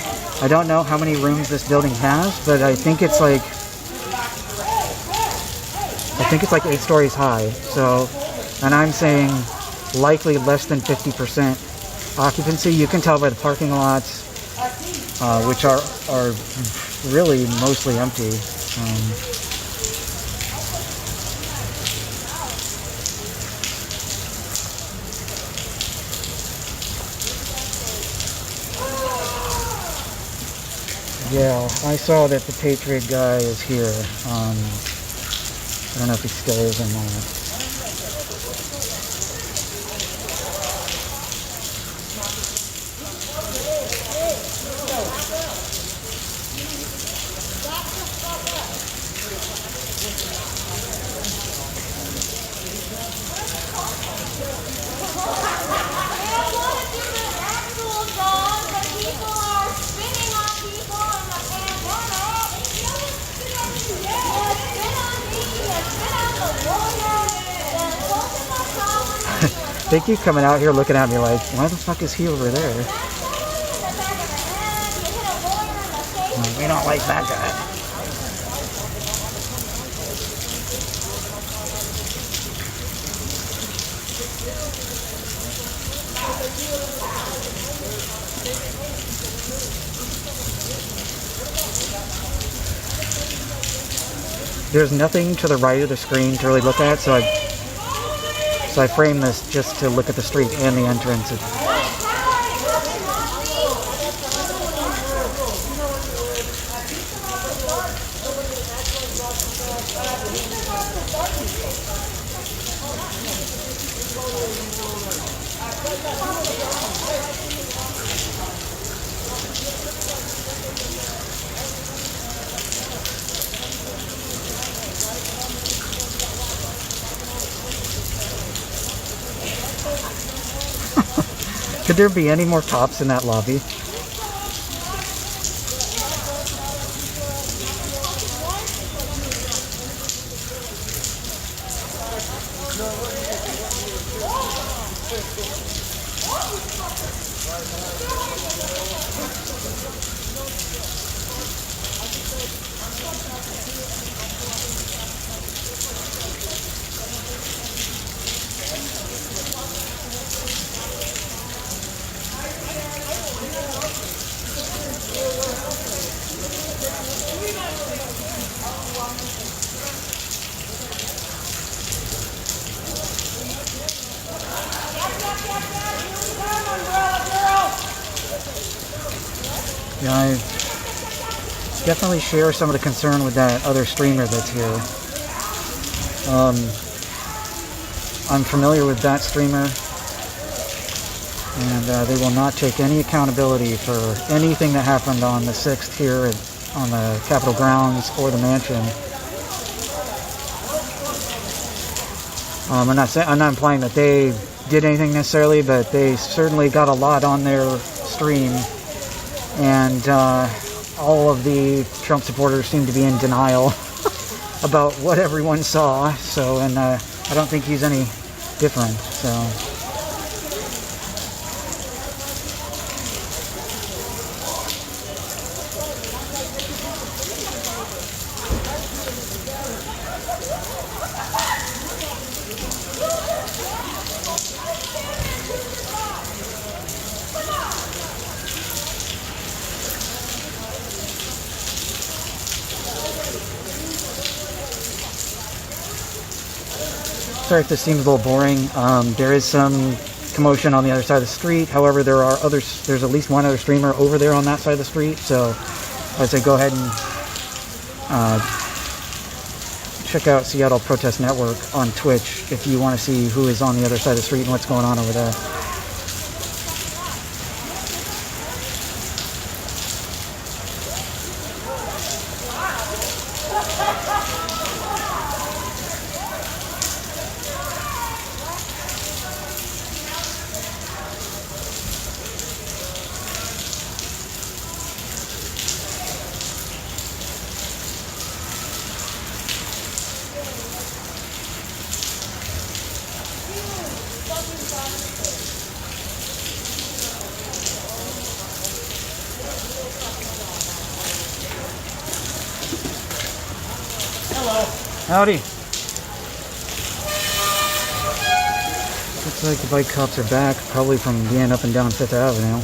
I don't know how many rooms this building has, but I think it's like 8 stories high. So, and I'm saying likely less than 50% occupancy. You can tell by the parking lots, which are really mostly empty. Yeah, I saw that the Patriot guy is here. I don't know if he still is or not. They keep coming out here looking at me like, why the fuck is he over there? We don't like that guy. There's nothing to the right of the screen to really look at, so I frame this just to look at the street and the entrance. Could there be any more cops in that lobby? Yeah, I definitely share some of the concern with that other streamer that's here. I'm familiar with that streamer, and they will not take any accountability for anything that happened on the 6th here on the Capitol grounds or the mansion. I'm not implying that they did anything necessarily, but they certainly got a lot on their stream. And all of the Trump supporters seem to be in denial about what everyone saw. So, and I don't think he's any different. So. Sorry if this seems a little boring. There is some commotion on the other side of the street. However, there's at least one other streamer over there on that side of the street. So I'd say go ahead and check out Seattle Protest Network on Twitch if you want to see who is on the other side of the street and what's going on over there. Howdy. Looks like the bike cops are back, probably from being up and down 5th Avenue.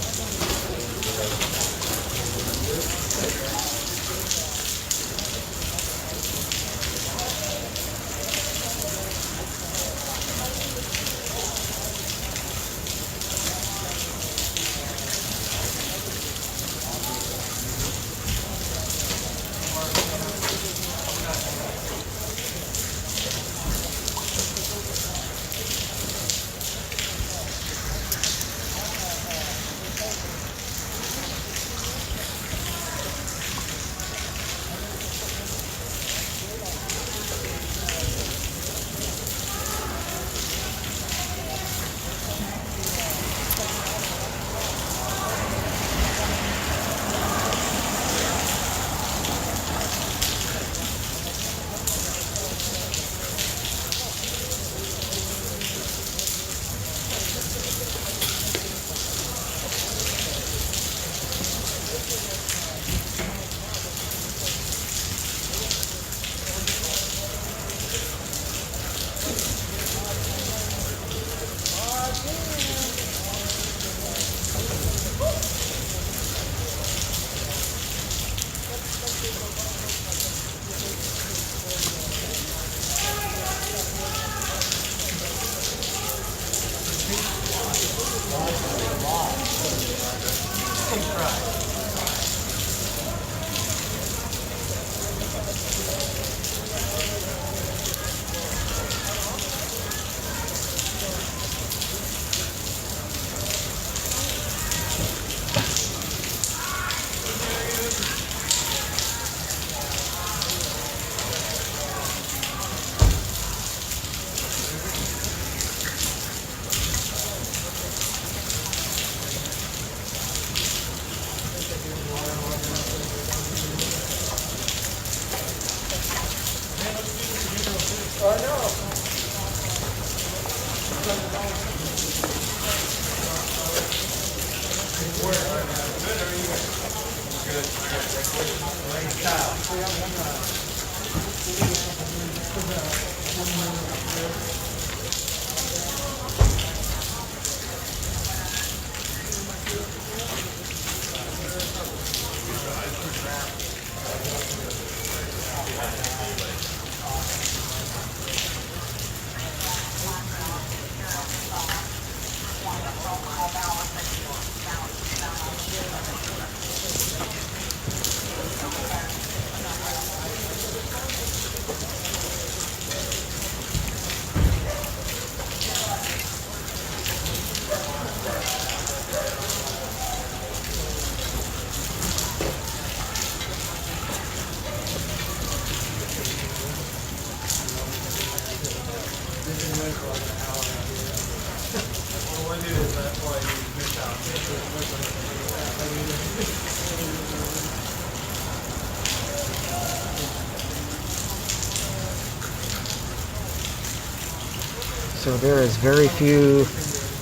So there is very few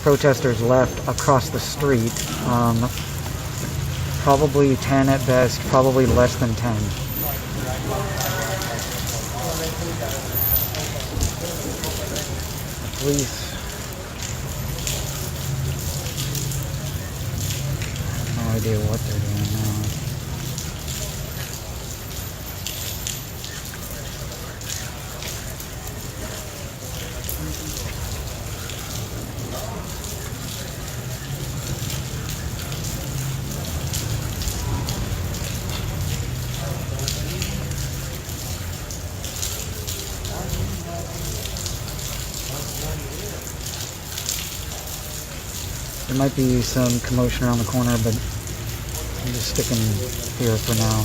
protesters left across the street. Probably 10 at best, probably less than 10. Police. No idea what they're doing now. There might be some commotion around the corner, but I'm just sticking here for now.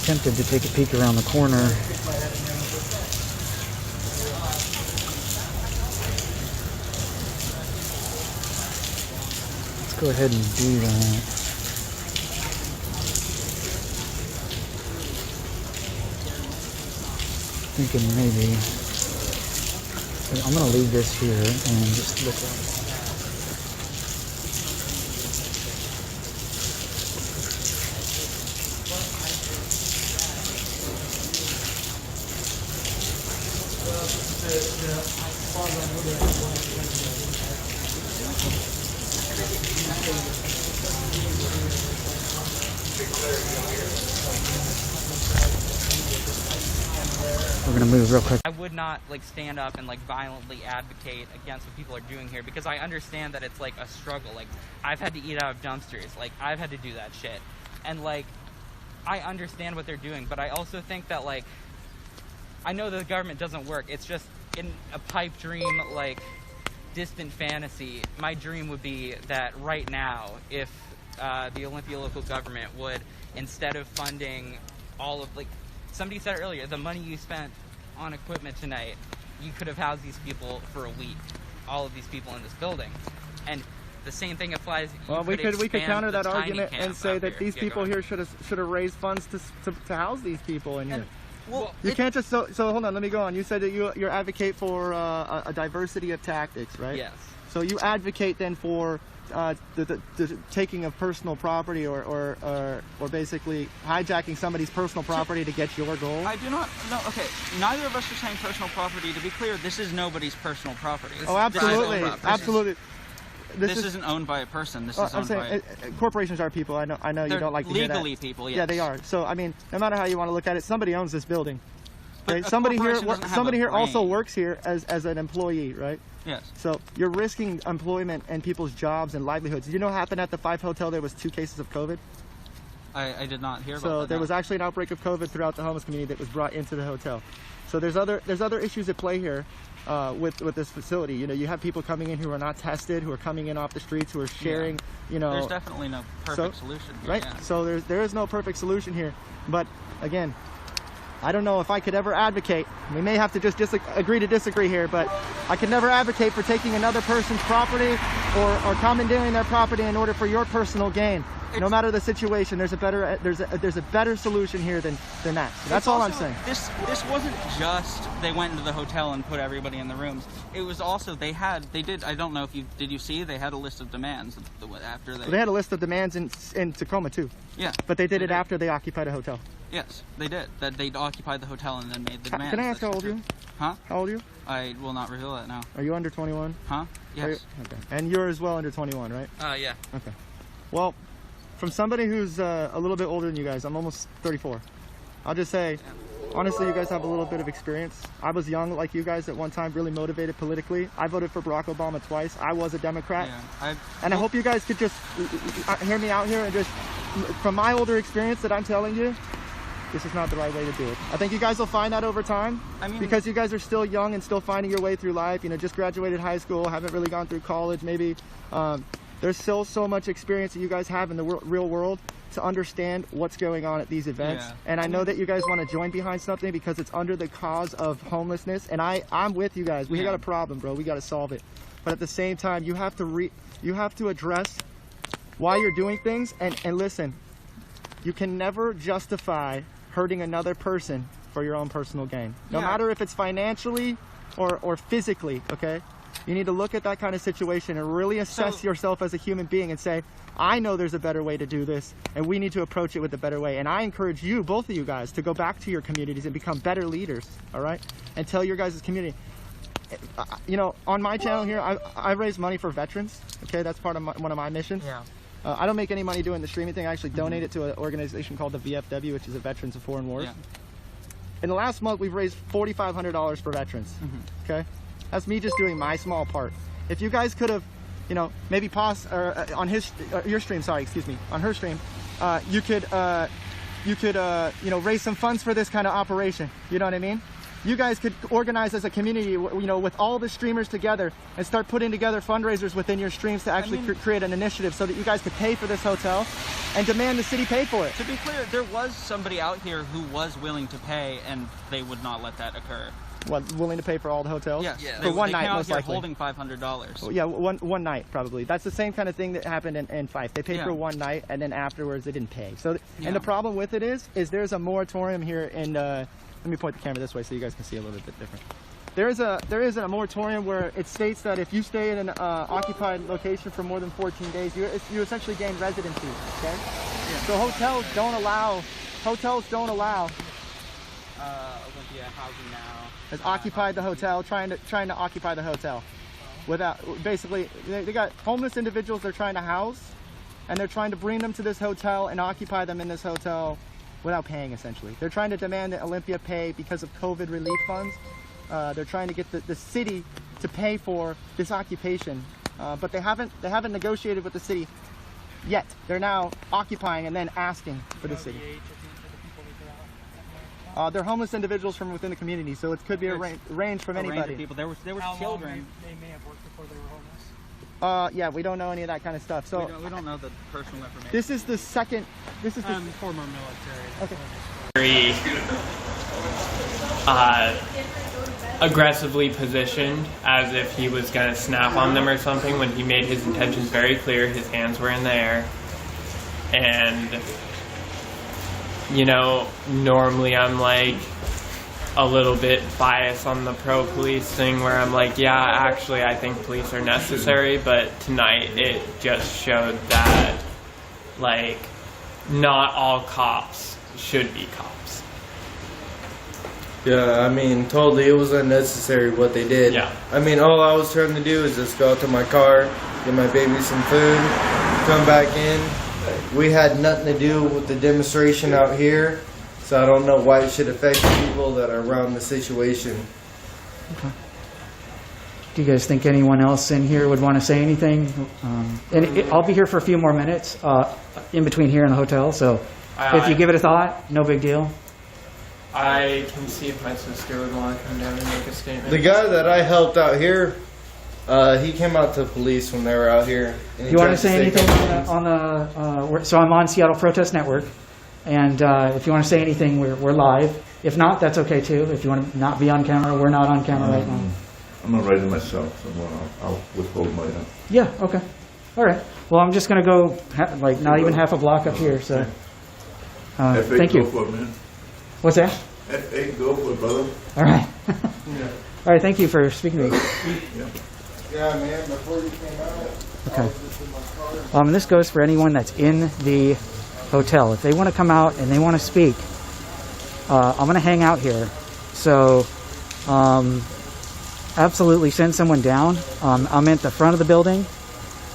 tempted to take a peek around the corner. Let's go ahead and do that. Thinking maybe I'm gonna leave this here and just look at it. We're gonna move real quick. I would not like stand up and like violently advocate against what people are doing here because I understand that it's like a struggle. Like I've had to eat out of dumpsters, like I've had to do that shit, and like I understand what they're doing, but I also think that like I know that the government doesn't work. It's just in a pipe dream, like distant fantasy. My dream would be that right now, if the Olympia local government would, instead of funding all of, like somebody said earlier, the money you spent on equipment tonight, you could have housed these people for a week, all of these people in this building. And the same thing applies. Well, we could counter that argument and say that these people here should have raised funds to house these people in here. Well, you can't just so hold on, let me go on. You said that you advocate for a diversity of tactics, right? Yes. So you advocate then for the taking of personal property or basically hijacking somebody's personal property to get your goal? I do not. No. Okay. Neither of us are saying personal property. To be clear, this is nobody's personal property. Oh, absolutely, absolutely. This isn't owned by a person. This is owned by corporations are people. I know you don't like to hear that. Legally people. Yes. Yeah, they are. So I mean, no matter how you want to look at it, somebody owns this building. Okay? Somebody here also works here as an employee, right? Yes. So you're risking employment and people's jobs and livelihoods. Did you know what happened at the 5 Hotel? There was 2 cases of COVID. I did not hear about that. So there was actually an outbreak of COVID throughout the homeless community that was brought into the hotel. So there's other issues at play here with this facility. You know, you have people coming in who are not tested, who are coming in off the streets, who are sharing. You know, there's definitely no perfect solution here, right? Yeah. So there is no perfect solution here. But again, I don't know if I could ever advocate. We may have to just agree to disagree here, but I could never advocate for taking another person's property or commandeering their property in order for your personal gain. No matter the situation, there's a better solution here than that. So that's all I'm saying. This wasn't just they went into the hotel and put everybody in the rooms. It was also they did. I don't know if did you see they had a list of demands after they. Well, they had a list of demands in Tacoma too. Yeah. But they did it after they occupied a hotel. Yes, they did. That they'd occupied the hotel and then made the demands. Can I ask how old you? Huh? How old are you? I will not reveal that now. Are you under 21? Huh? Yes. Okay. And you're as well under 21, right? Yeah. Okay. Well, from somebody who's a little bit older than you guys, I'm almost 34. I'll just say, honestly, you guys have a little bit of experience. I was young like you guys at one time, really motivated politically. I voted for Barack Obama twice. I was a Democrat. Yeah, I hope you guys could just hear me out here and just, from my older experience that I'm telling you, this is not the right way to do it. I think you guys will find that over time, because you guys are still young and still finding your way through life. You know, just graduated high school, haven't really gone through college, maybe. There's still so much experience that you guys have in the real world to understand what's going on at these events. Yeah. And I know that you guys want to join behind something because it's under the cause of homelessness. And I'm with you guys. We got a problem, bro. We got to solve it. But at the same time, you have to address why you're doing things. And listen, you can never justify hurting another person for your own personal gain. No matter if it's financially or physically, okay? You need to look at that kind of situation and really assess yourself as a human being and say, I know there's a better way to do this, and we need to approach it with a better way. And I encourage you, both of you guys, to go back to your communities and become better leaders, all right? And tell your guys' community. You know, on my channel here, I raise money for veterans, okay? That's part of one of my missions. Yeah. I don't make any money doing the streaming thing. I actually donate it to an organization called the VFW, which is the Veterans of Foreign Wars. Yeah. In the last month, we've raised $4,500 for veterans, okay? That's me just doing my small part. If you guys could have, you know, maybe pause on your stream, sorry, excuse me, on her stream, you could, you know, raise some funds for this kind of operation. You know what I mean? you guys could organize as a community, you know, with all the streamers together and start putting together fundraisers within your streams to actually create an initiative so that you guys could pay for this hotel and demand the city pay for it. To be clear, there was somebody out here who was willing to pay, and they would not let that occur. What, willing to pay for all the hotels? Yes. Yeah. For one they night, came out most here likely. holding $500. Well, yeah, one night probably. That's the same kind of thing that happened in Fife. They paid Yeah. for one night, and then afterwards they didn't pay. So, Yeah. and the problem with it is there's a moratorium here in. Let me point the camera this way so you guys can see a little bit different. There is a moratorium where it states that if you stay in an occupied location for more than 14 days, you essentially gain residency. Okay. Yeah. So hotels don't allow. Olympia Housing Now Has occupied the hotel, trying to occupy the hotel, without basically they got homeless individuals they're trying to house, and they're trying to bring them to this hotel and occupy them in this hotel without paying. Essentially, they're trying to demand that Olympia pay because of COVID relief funds. They're trying to get the city to pay for this occupation, but they haven't negotiated with the city yet. They're now occupying and then asking for the city. They're homeless individuals from within the community, so it could be a range from anybody. Range of people. There was children. They may have worked before they were homeless. Yeah, we don't know any of that kind of stuff. So we don't know the personal information. this is the second. This is the Former military. Okay. Very aggressively positioned, as if he was going to snap on them or something, when he made his intentions very clear. His hands were in the air. And, you know, normally I'm like a little bit biased on the pro-police thing, where I'm like, yeah, actually I think police are necessary, but tonight it just showed that, like, not all cops should be cops. Yeah, I mean, totally, it was unnecessary what they did. Yeah. I mean, all I was trying to do is just go out to my car, get my baby some food, come back in. We had nothing to do with the demonstration out here, so I don't know why it should affect the people that are around the situation. Okay. Do you guys think anyone else in here would want to say anything? I'll be here for a few more minutes in between here and the hotel, so if you give it a thought, no big deal. I can see if my sister would want to come down and make a statement. The guy that I helped out here, he came out to police when they were out here. You want to say anything on the so I'm on Seattle Protest Network, and if you want to say anything, we're live. If not, that's okay too. If you want to not be on camera, we're not on camera right now. I'm not writing myself, so I'll withhold my... Yeah, okay. All right. Well, I'm just going to go, like, not even half a block up here, so... thank you. Go for it, man. What's that? F8, go for it, brother. All right. All right, thank you for speaking to me. Yeah, man, before you came out, Okay. This goes for anyone that's in the hotel. If they want to come out and they want to speak, I'm going to hang out here. So, absolutely send someone down. I'm at the front of the building,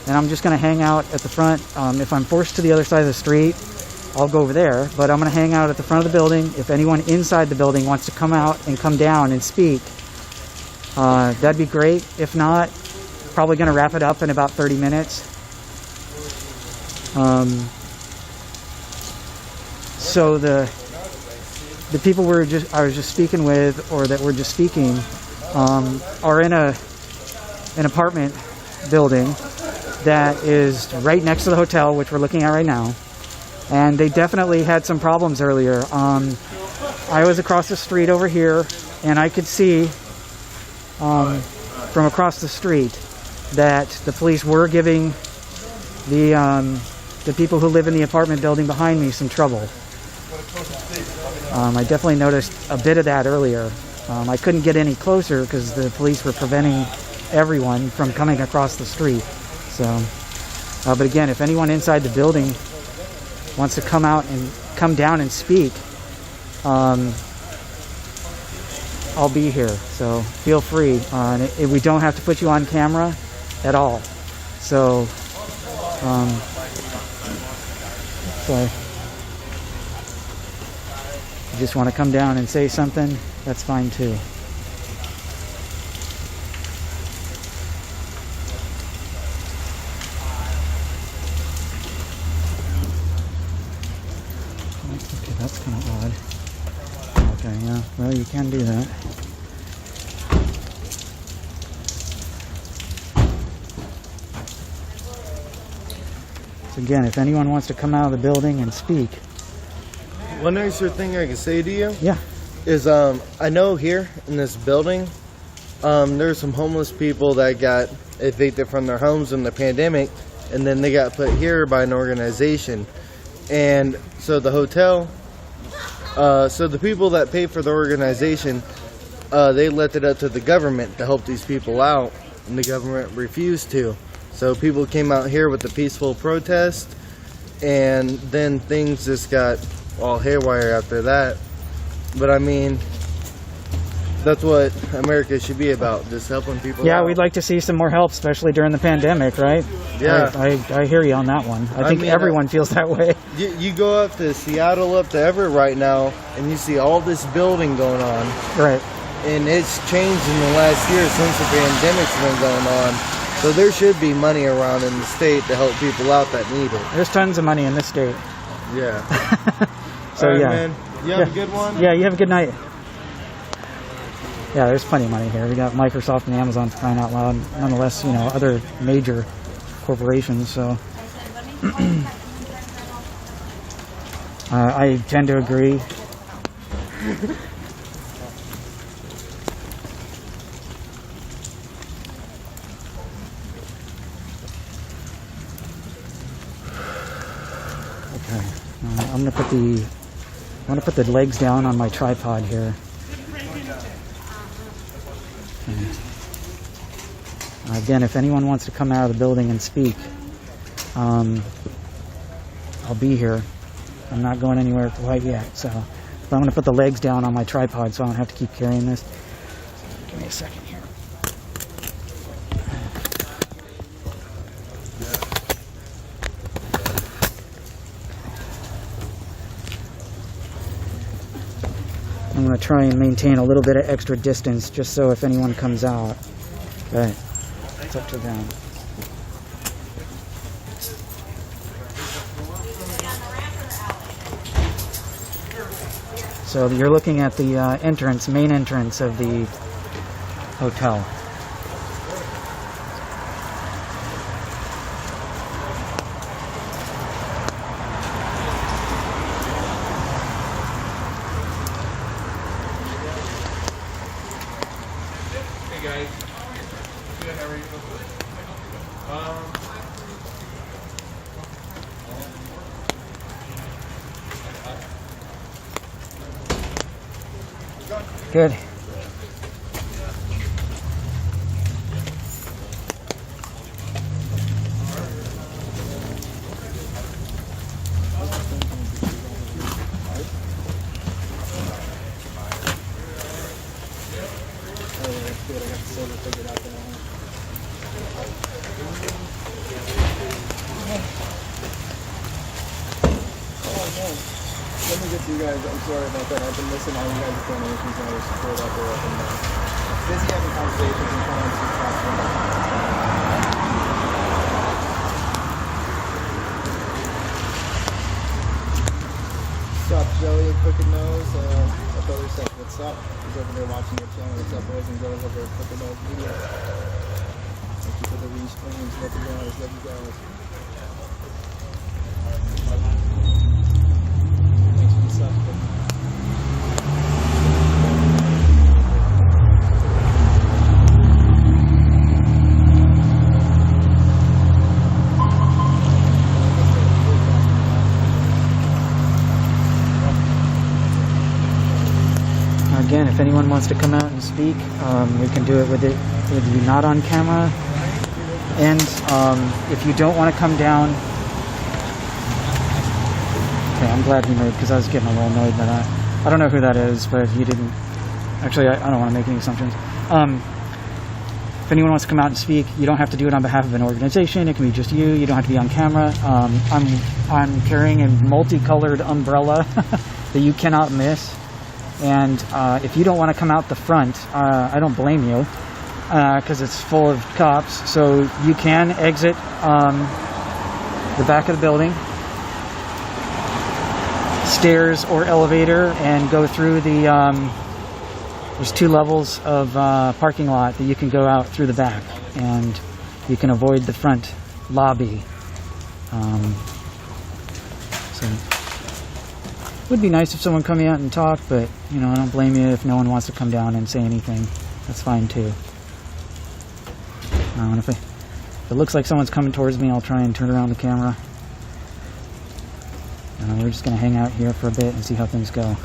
and I'm just going to hang out at the front. If I'm forced to the other side of the street, I'll go over there, but I'm going to hang out at the front of the building. If anyone inside the building wants to come out and come down and speak, that'd be great. If not, probably going to wrap it up in about 30 minutes. So the people I was just speaking with, or that we're just speaking, are in an apartment building that is right next to the hotel, which we're looking at right now. And they definitely had some problems earlier. I was across the street over here, and I could see from across the street that the police were giving the people who live in the apartment building behind me some trouble. I definitely noticed a bit of that earlier. I couldn't get any closer because the police were preventing everyone from coming across the street. So, but again, if anyone inside the building wants to come out and come down and speak, I'll be here. So feel free. We don't have to put you on camera at all. So, sorry. If you just want to come down and say something, that's fine too. Okay, that's kind of odd. Okay, yeah, well, you can do that. Again, if anyone wants to come out of the building and speak. One extra thing I can say to you, yeah, is I know here in this building, there's some homeless people that got evicted from their homes in the pandemic, and then they got put here by an organization. And so the hotel, so the people that pay for the organization, they left it up to the government to help these people out, and the government refused to. So people came out here with a peaceful protest, and then things just got all haywire after that. But I mean, that's what America should be about, just helping people yeah, out. we'd like to see some more help, especially during the pandemic, right? Yeah. I hear you on that one. I think mean, everyone feels that way. You go up to Seattle, up to Everett right now, and you see all this building going on. Right. And it's changed in the last year since the pandemic's been going on. So there should be money around in the state to help people out that need it. There's tons of money in this state. Yeah. So all right, yeah. man. You have a good one? Yeah, you have a good night. Yeah, there's plenty of money here. We got Microsoft and Amazon for crying out loud. Nonetheless, other major corporations. So I tend to agree. Okay, I'm gonna put the legs down on my tripod here. Okay. Again, if anyone wants to come out of the building and speak, I'll be here. I'm not going anywhere quite yet, so but I'm going to put the legs down on my tripod so I don't have to keep carrying this. Give me a second here. I'm going to try and maintain a little bit of extra distance just so if anyone comes out. Okay, it's up to them. So you're looking at the main entrance of the hotel. Guys. Good, how are you? Good. Let me get to you guys. I'm sorry about that. I've been missing all you guys' donations and all your support out there. I've been busy having conversations and trying to talk to them. What's up, Joey? Crooked Nose. My brother said, what's up? He's over there watching your channel. What's up, boys and girls over at Crooked Nose Media? Thank you for the restreams. Love you guys. Love you guys. Thanks for the stuff. Again, if anyone wants to come out and speak, we can do it with you not on camera. And if you don't want to come down, okay, I'm glad he moved because I was getting a little annoyed by that. I don't know who that is, but he didn't. Actually, I don't want to make any assumptions. If anyone wants to come out and speak, you don't have to do it on behalf of an organization. It can be just you. You don't have to be on camera. I'm carrying a multicolored umbrella that you cannot miss. And if you don't want to come out the front, I don't blame you because it's full of cops. So you can exit the back of the building, stairs or elevator, and go through the, there's 2 levels of parking lot that you can go out through the back. And you can avoid the front lobby. So, it would be nice if someone come out and talk, but, you know, I don't blame you if no one wants to come down and say anything. That's fine, too. And if it looks like someone's coming towards me, I'll try and turn around the camera. We're just going to hang out here for a bit and see how things go.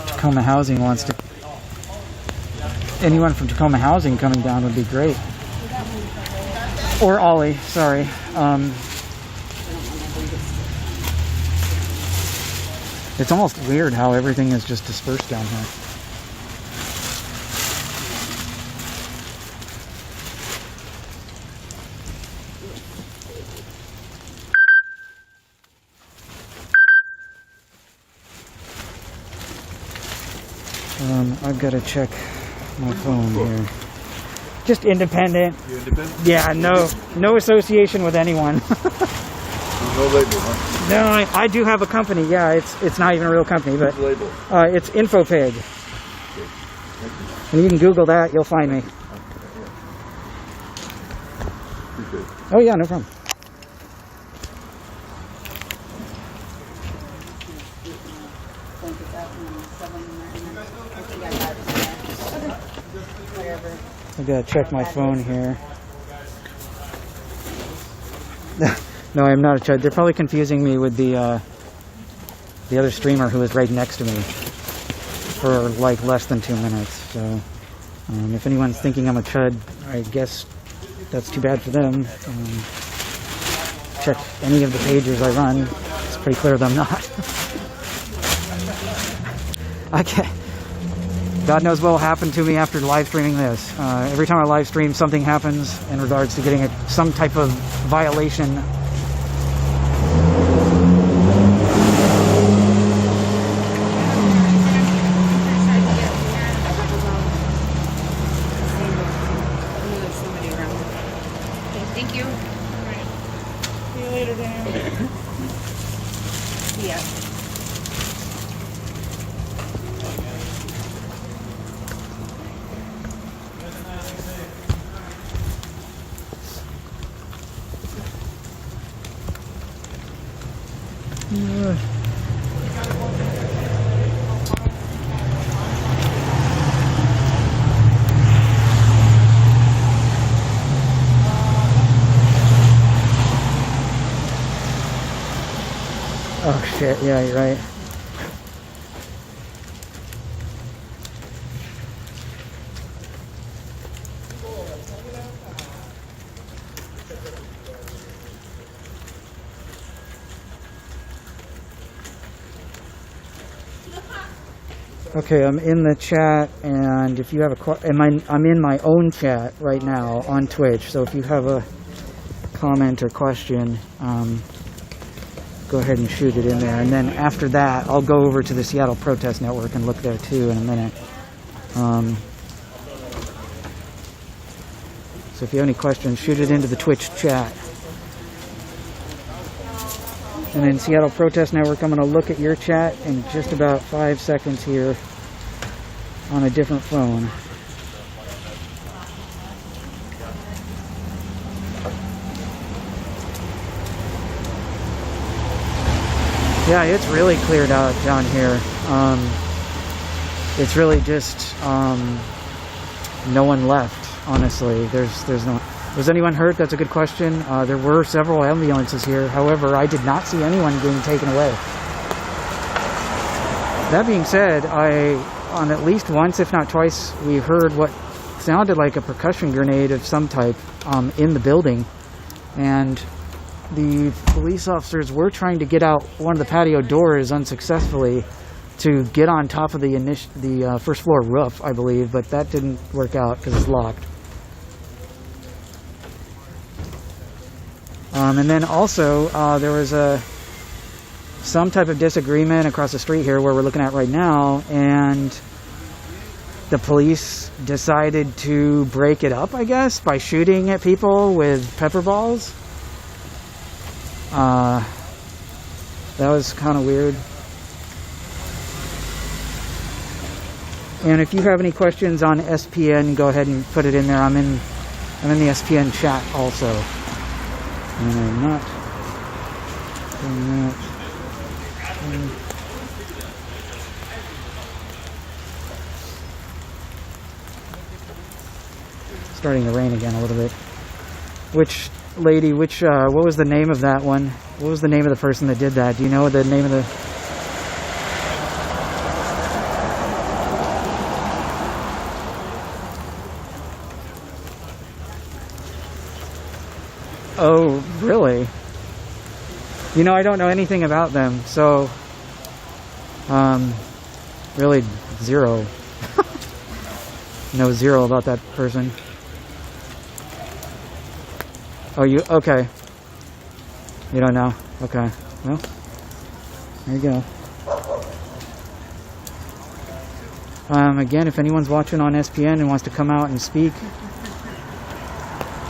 Tacoma Housing wants to... Anyone from Tacoma Housing coming down would be great. Or Ollie, sorry. It's almost weird how everything is just dispersed down here. I've got to check my phone here. Just independent. You independent? Yeah, no association with anyone. No label, huh? No, I do have a company. Yeah, it's not even a real company, but label? It's Infopig. And you can Google that, you'll find me. Oh yeah, no problem. I gotta check my phone here. No, I'm not a chud. They're probably confusing me with the other streamer who was right next to me for like less than 2 minutes. So if anyone's thinking I'm a chud, I guess that's too bad for them. Check any of the pages I run. It's pretty clear that I'm not. I can't. God knows what will happen to me after live streaming this. Every time I live stream, something happens in regards to getting some type of violation. Thank you. See you later, Dan. Yeah. Oh shit, yeah, you're right. Okay, I'm in the chat, and if you have I'm in my own chat right now on Twitch, so if you have a comment or question, go ahead and shoot it in there. And then after that, I'll go over to the Seattle Protest Network and look there too in a minute. So if you have any questions, shoot it into the Twitch chat. And then Seattle Protest Network, I'm going to look at your chat in just about 5 seconds here on a different phone. Yeah, it's really cleared out down here. It's really just no one left, honestly. There's no... Was anyone hurt? That's a good question. There were several ambulances here. However, I did not see anyone being taken away. That being said, on at least once, if not twice, we heard what sounded like a percussion grenade of some type in the building. And the police officers were trying to get out one of the patio doors unsuccessfully. to get on top of the first floor roof, I believe, but that didn't work out because it's locked. And then also there was some type of disagreement across the street here where we're looking at right now, and the police decided to break it up, I guess, by shooting at people with pepper balls. That was kind of weird. And if you have any questions on SPN, go ahead and put it in there. I'm in the SPN chat also. And I'm not doing that. Starting to rain again a little bit. Which lady, what was the name of that one? What was the name of the person that did that? Do you know the name of the... Oh, really? You know, I don't know anything about them, so really zero. No, zero about that person. Oh, you okay? You don't know? Okay. Well, there you go. Again, if anyone's watching on SPN and wants to come out and speak,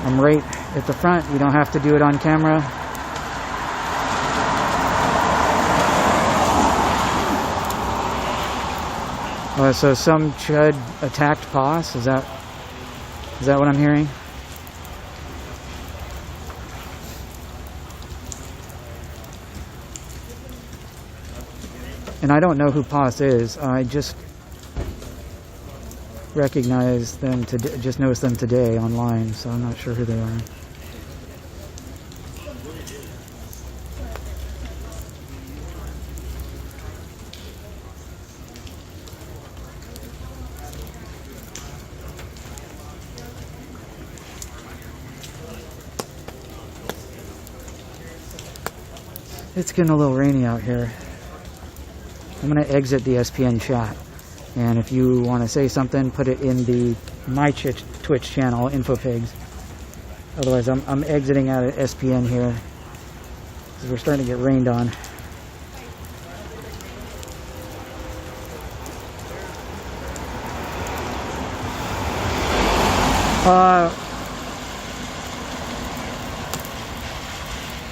I'm right at the front. You don't have to do it on camera. So some chud attacked Poss. Is that what I'm hearing? And I don't know who Poss is. I just recognized them today, just noticed them today online, so I'm not sure who they are. It's getting a little rainy out here. I'm going to exit the SPN chat. And if you want to say something, put it in my Twitch channel, InfoPigs. Otherwise, I'm exiting out of SPN here because we're starting to get rained on.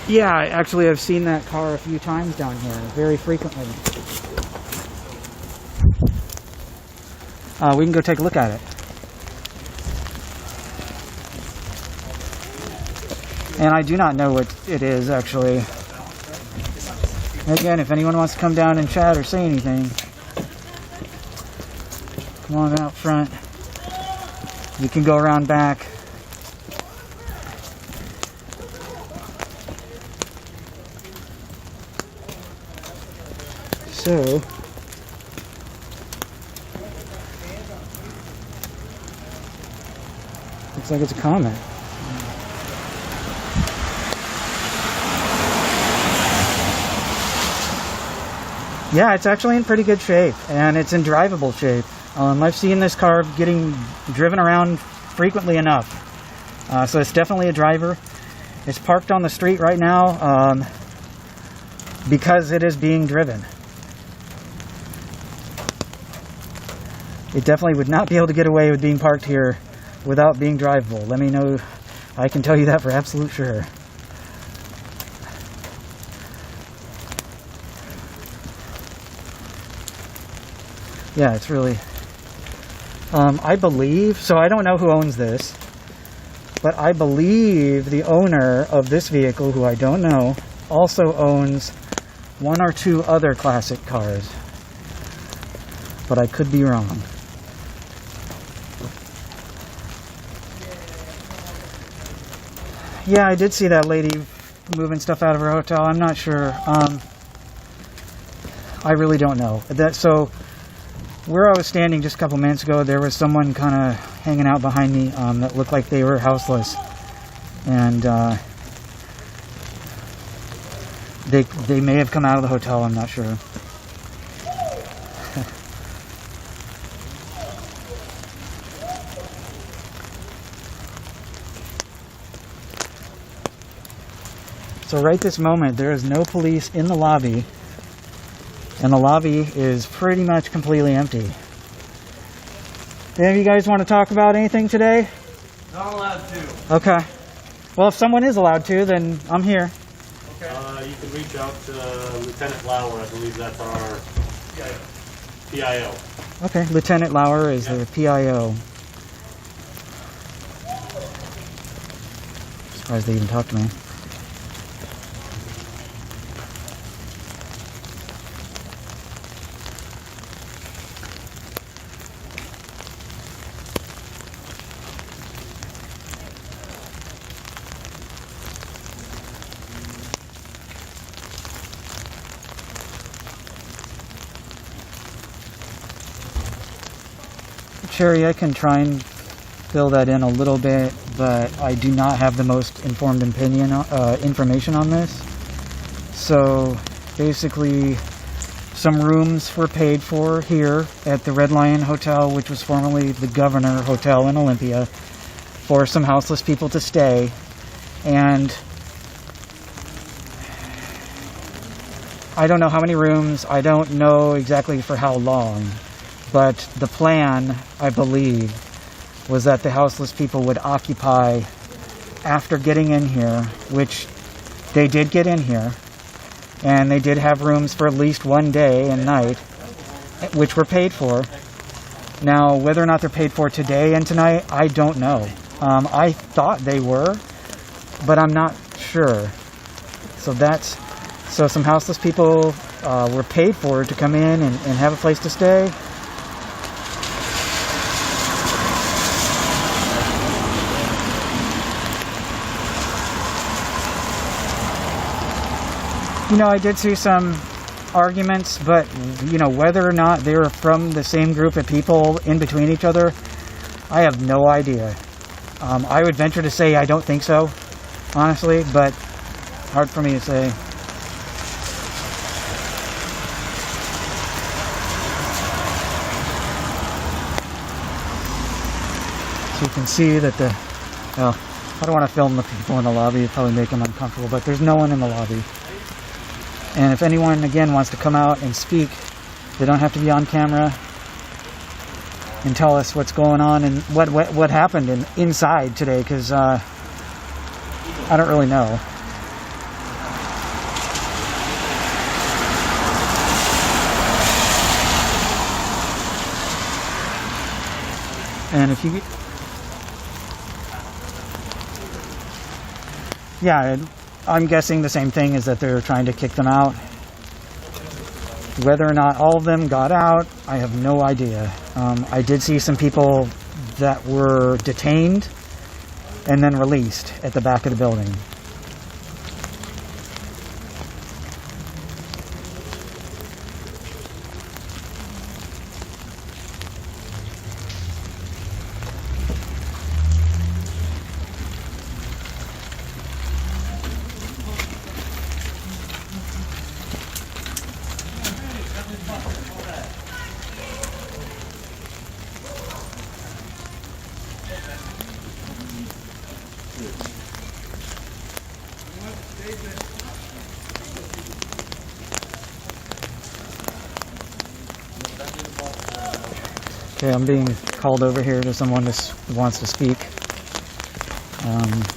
Yeah, actually, I've seen that car a few times down here, very frequently. We can go take a look at it. And I do not know what it is, actually. Again, if anyone wants to come down and chat or say anything, come on out front. You can go around back. So, looks like it's a comment. Yeah, it's actually in pretty good shape, and it's in drivable shape. I've seen this car getting driven around frequently enough. So it's definitely a driver. It's parked on the street right now because it is being driven. It definitely would not be able to get away with being parked here without being drivable. Let me know. I can tell you that for absolute sure. Yeah, it's really... I believe... So I don't know who owns this, but I believe the owner of this vehicle, who I don't know, also owns one or two other classic cars. But I could be wrong. Yeah, I did see that lady moving stuff out of her hotel. I'm not sure. I really don't know. So, where I was standing just a couple minutes ago, there was someone kind of hanging out behind me that looked like they were houseless. And they may have come out of the hotel, I'm not sure. So right this moment, there is no police in the lobby, and the lobby is pretty much completely empty. Any of you guys want to talk about anything today? Not allowed to. Okay. Well, if someone is allowed to, then I'm here. You can reach out to Lieutenant Lauer. I believe that's our PIO. Okay, Lieutenant Lauer is the PIO. Surprised they even talked to me. Sherry, I can try and fill that in a little bit, but I do not have the most informed information on this. So basically, some rooms were paid for here at the Red Lion Hotel, which was formerly the Governor Hotel in Olympia, for some houseless people to stay. And I don't know how many rooms, I don't know exactly for how long. But the plan, I believe, was that the houseless people would occupy after getting in here, which they did get in here, and they did have rooms for at least one day and night, which were paid for. Now, whether or not they're paid for today and tonight, I don't know. I thought they were, but I'm not sure. So some houseless people were paid for to come in and have a place to stay. You know, I did see some arguments, but, you know, whether or not they were from the same group of people in between each other, I have no idea. I would venture to say I don't think so, honestly, but hard for me to say. So you can see that well, I don't want to film the people in the lobby, it'd probably make them uncomfortable, but there's no one in the lobby. And if anyone, again, wants to come out and speak, they don't have to be on camera and tell us what's going on and what happened inside today, because I don't really know. And if you... Yeah, I'm guessing the same thing, is that they're trying to kick them out. Whether or not all of them got out, I have no idea. I did see some people that were detained and then released at the back of the building. Okay, I'm being called over here to someone who wants to speak.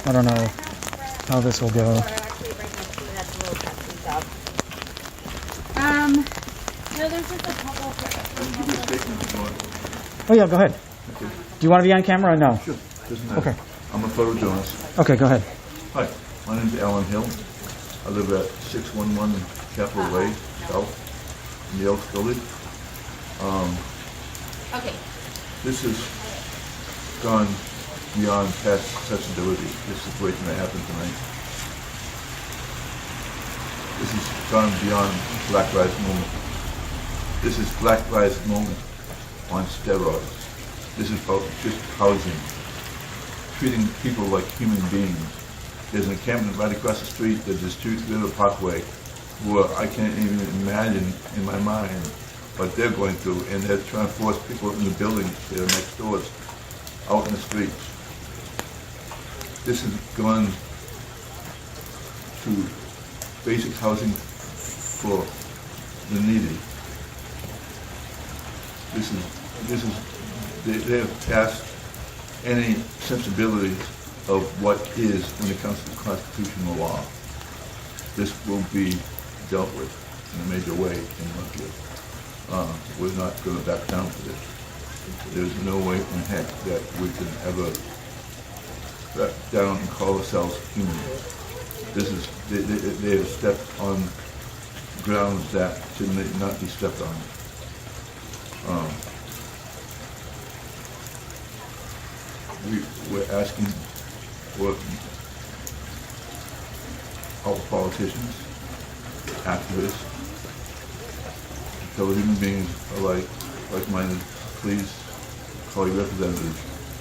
I don't know how this will go. No, there's just a couple. Oh yeah, go ahead. Okay. Do you want to be on camera or no? Sure, doesn't matter. Okay. I'm a photojournalist. Okay, go ahead. Hi, my name's Alan Hill. I live at 611 Capitol Way, South, in the Elks Village. Okay. This has gone beyond past accessibility, this situation that happened tonight. This has gone beyond Black Lives Movement. This is Black Lives Movement on steroids. This is about just housing, treating people like human beings. There's an encampment right across the street, there's this River Parkway, where I can't even imagine in my mind what they're going through, and they're trying to force people in the buildings that are next doors out in the streets. This has gone to basic housing for the needy. They have passed any sensibilities of what is when it comes to constitutional law. This will be dealt with in a major way in Lakewood. We're not going to back down for this. There's no way in heck that we can ever back down and call ourselves human. They have stepped on grounds that should not be stepped on. We're asking for all politicians, activists, fellow human beings alike, like-minded, please call your representatives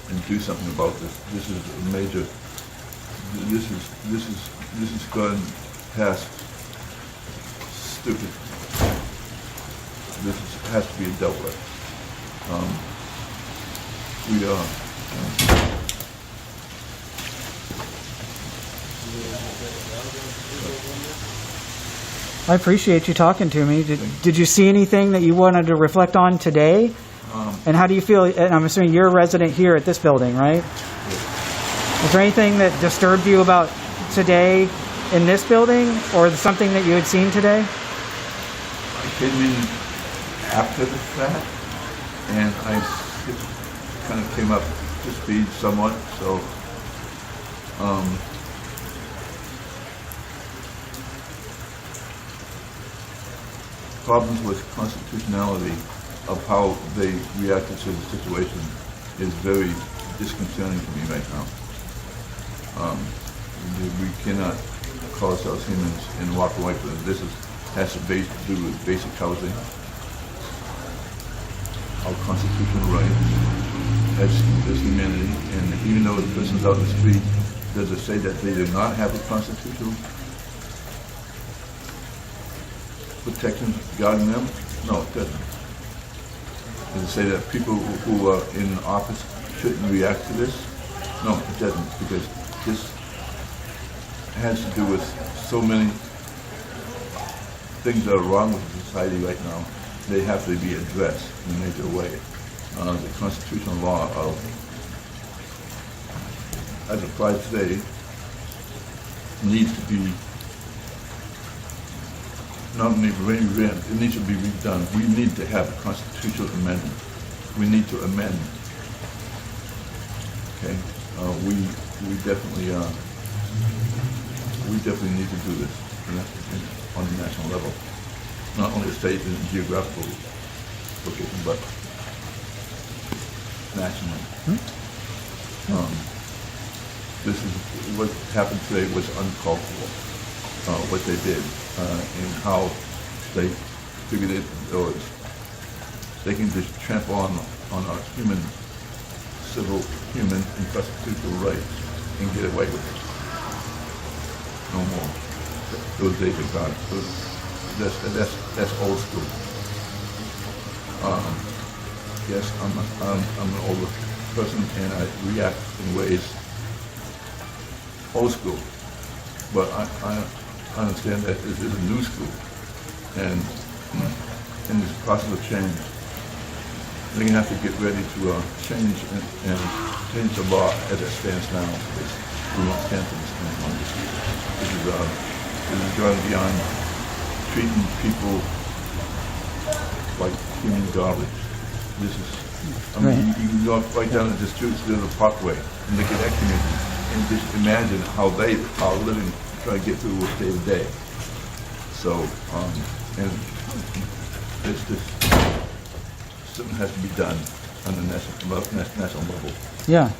and do something about this. This is a major. This has gone past stupid. Has to be dealt with. We are. I appreciate you talking to me. Did you see anything that you wanted to reflect on today? And how do you feel? And I'm assuming you're a resident here at this building, right? Is there anything that disturbed you about today in this building, or something that you had seen today? I came in after the fact, and I kind of came up to speed somewhat, so problems with constitutionality of how they reacted to the situation is very disconcerting to me right now. We cannot call ourselves humans and walk away from it. This has to do with basic housing, our constitutional rights as humanity, and even though the person's out in the street, does it say that they do not have a constitutional protection guarding them? No, it doesn't. Does it say that people who are in office shouldn't react to this? No, it doesn't, because this has to do with so many things that are wrong with society right now. They have to be addressed in a major way. The constitutional law of, as applied today, needs to be not only rewritten, it needs to be redone. We need to have a constitutional amendment. We need to amend. Okay, we definitely need to do this on the national level, not only state and geographical location, but nationally. This is what happened today was uncalled for. What they did and how they figured it was. They can just trample on our civil, human, and constitutional rights and get away with it. No more. Those days are gone. That's old school. Yes, I'm an older person and I react in ways old school, but I understand that this is a new school, and in this process of change, they're going to have to get ready to change the law as it stands now, because we won't stand for this any longer. This is going beyond treating people like human garbage. This is, I mean, you can go right down the streets to the parkway and look at that community and just imagine how they are living, trying to get through day to day. So, and it's just, something has to be done on the national level. Yeah,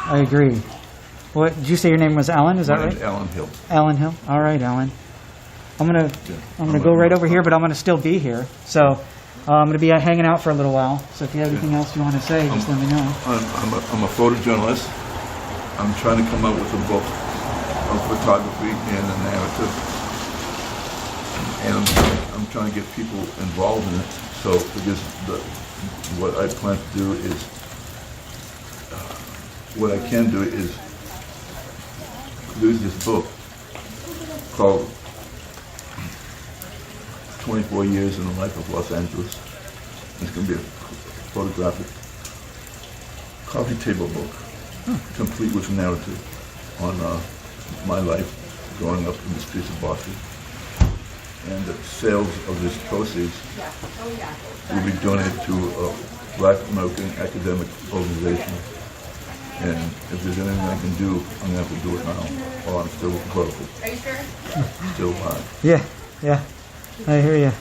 I agree. What did you say your name was? Alan? Is that right? Alan Hill. Alan Hill. All right, Alan. I'm gonna go right over here, but I'm gonna still be here. So I'm gonna be hanging out for a little while. So if you have anything else you want to say, just let me know. I'm a photojournalist. I'm trying to come up with a book of photography and a narrative, and I'm trying to get people involved in it. So because what I plan to do is, what I can do is use this book called 24 years in the life of Los Angeles. It's going to be a photographic coffee table book, complete with narrative on my life growing up in the streets of Boston. And the sales of this proceeds will be donated to a Black American academic organization. And if there's anything I can do, I'm going to have to do it now while I'm still broke. Are you sure? Still alive. Yeah, I hear you.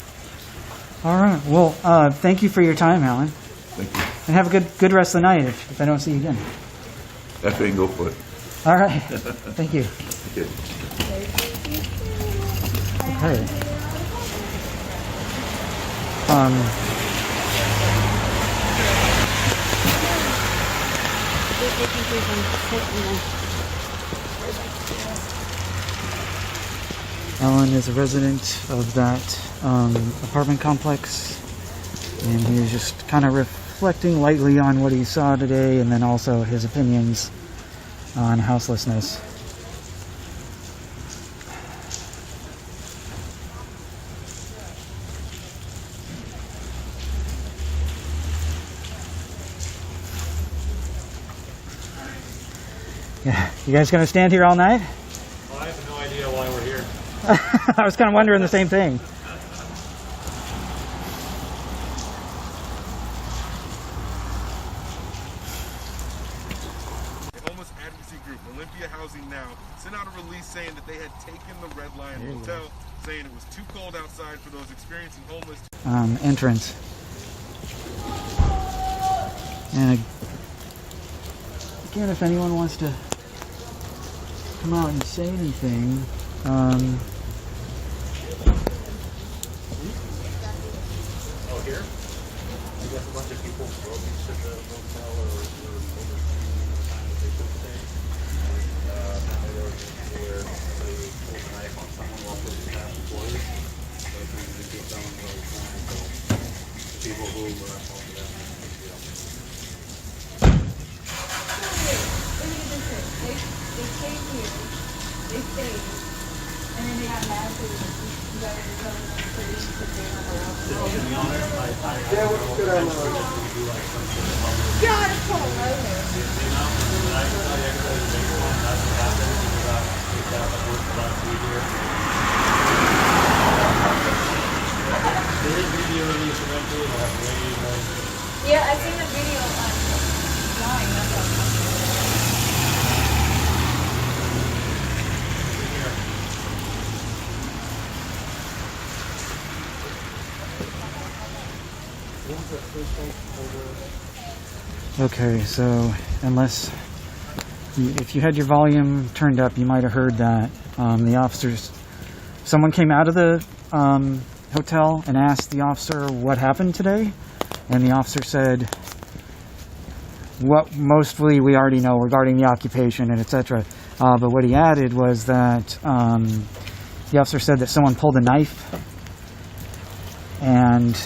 All right, well, thank you for your time, Alan. Thank you. And have a good rest of the night if I don't see you again. After you can go for it. All right, thank you. Okay. Okay. Alan is a resident of that apartment complex, and he was just kind of reflecting lightly on what he saw today, and then also his opinions on houselessness. Yeah, you guys gonna stand here all night? Well, I have no idea why we're here. I was kind of wondering the same thing. The homeless advocacy group, Olympia Housing Now, sent out a release saying that they had taken the Red Lion Hotel, saying it was too cold outside for those experiencing homeless. Entrance. And again, if anyone wants to come out and say anything, Oh, here? I guess a bunch of people broke into the hotel or overstaying the time that they should stay. And apparently there was an issue where somebody pulled a knife on someone while pushing past employees. So it turned into a felony crime. So the people who were involved in that, They came here, they stayed, and then they got mad because you guys were telling them to leave because they weren't allowed to go. to be honest, I Yeah, what's good on do like something public. God, it's cold right there. The amount that I can tell you, actually, the big one, that's what happened. We got worked about 2 years. There is video release eventually, we'll have way more. Yeah, I seen the video online. That's what okay, so if you had your volume turned up, you might have heard that the officers, someone came out of the hotel and asked the officer what happened today, and the officer said, what mostly we already know regarding the occupation and etc. But what he added was that the officer said that someone pulled a knife, and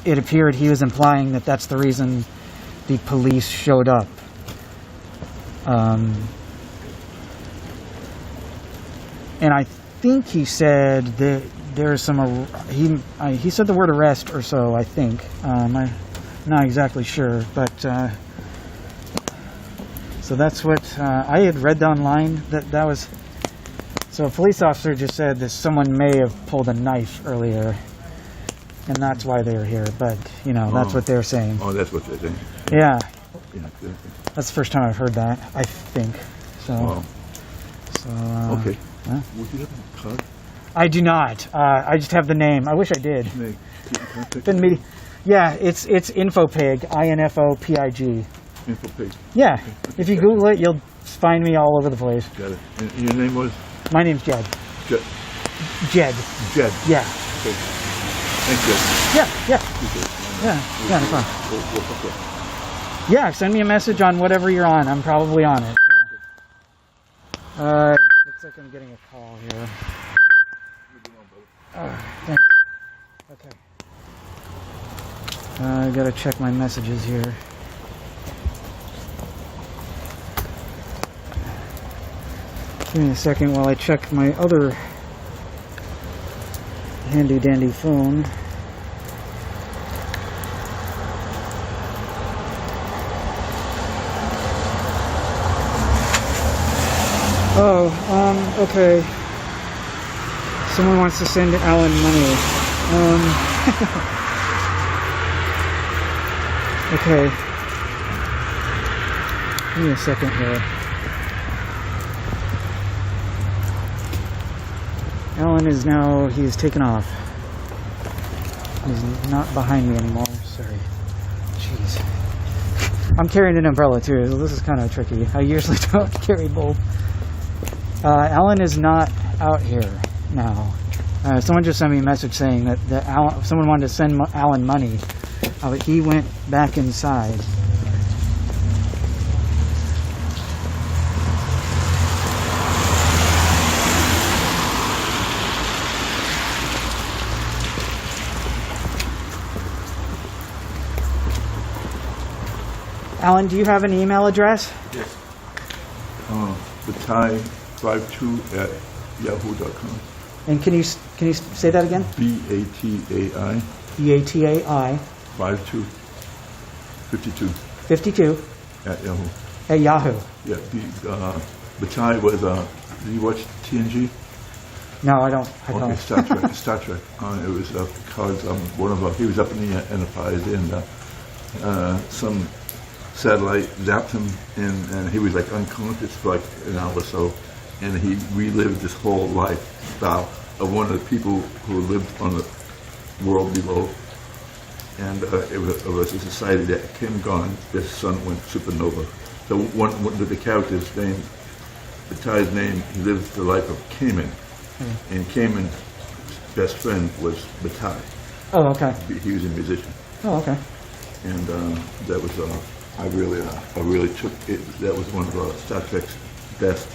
it appeared he was implying that that's the reason the police showed up. And I think he said that there's some, he said the word arrest or so, I think. I'm not exactly sure, but so that's what I had read online, that was, so a police officer just said that someone may have pulled a knife earlier, and that's why they were here, but, you know, that's what they're saying. Oh, that's what they're saying. Yeah. Yeah, good. That's the first time I've heard that, I think. So, Wow. So, Okay. huh? Would you have a card? I do not. I just have the name. I wish I did. Been meeting. Yeah, it's Infopig, INFOPIG. Infopig. Yeah. Okay. If you Google it, you'll find me all over the place. Got it. And your name was? My name's Jed. Jed. Jed. Jed. Yeah. Okay. Thanks, Jed. Yeah. Appreciate it. Yeah, no problem. We'll hook up. Yeah, send me a message on whatever you're on. I'm probably on it. So. Looks like I'm getting a call here. Thanks. Okay. I gotta check my messages here. Give me a second while I check my other handy dandy phone. Oh, okay. Someone wants to send Alan money. Okay. Give me a second here. Alan is now, he's taken off. He's not behind me anymore, sorry. Jeez. I'm carrying an umbrella too, so this is kind of tricky. I usually don't carry both. Alan is not out here now. Someone just sent me a message saying that, someone wanted to send Alan money, but he went back inside. Alan, do you have an email address? Yes. Batai52@yahoo.com. And can you say that again? BATAI. BATAI. 52. 52. At Yahoo. At Yahoo. Yeah. Batai was. Did you watch TNG? No, I don't. Okay, Star Trek. Star Trek. It was because he was up in the Enterprise and some satellite zapped him and he was like unconscious for like an hour or so, and he relived this whole lifestyle of one of the people who lived on the world below, and it was a society that came gone. Their sun went supernova. So one of the characters named, Batai's name, he lived the life of Cayman, and Cayman's best friend was Batai. Oh, okay. He was a musician. Oh, okay. And that was I really took it. That was one of Star Trek's best.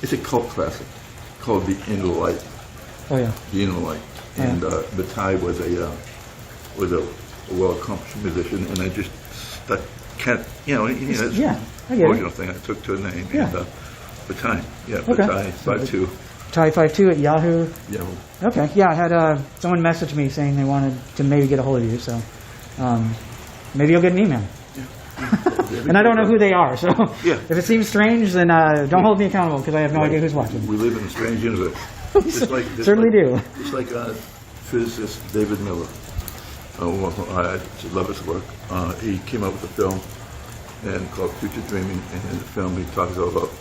It's a cult classic called The Inner Light. Oh yeah. The Inner Light. And Batai was a well-accomplished musician, and I just stuck yeah, I get original it. thing I took to a name. Yeah. And Batai. Yeah. Okay. Batai 52. Batai 52 at Yahoo. Yahoo. Okay. Yeah, I had someone message me saying they wanted to maybe get a hold of you, so maybe you'll get an email. And I don't know who they are, so if it seems strange, then don't hold me accountable because I have no idea who's watching. We live in a strange universe. Certainly do. It's like physicist David Miller. I love his work. He came up with a film called Future Dreaming, and in the film he talks about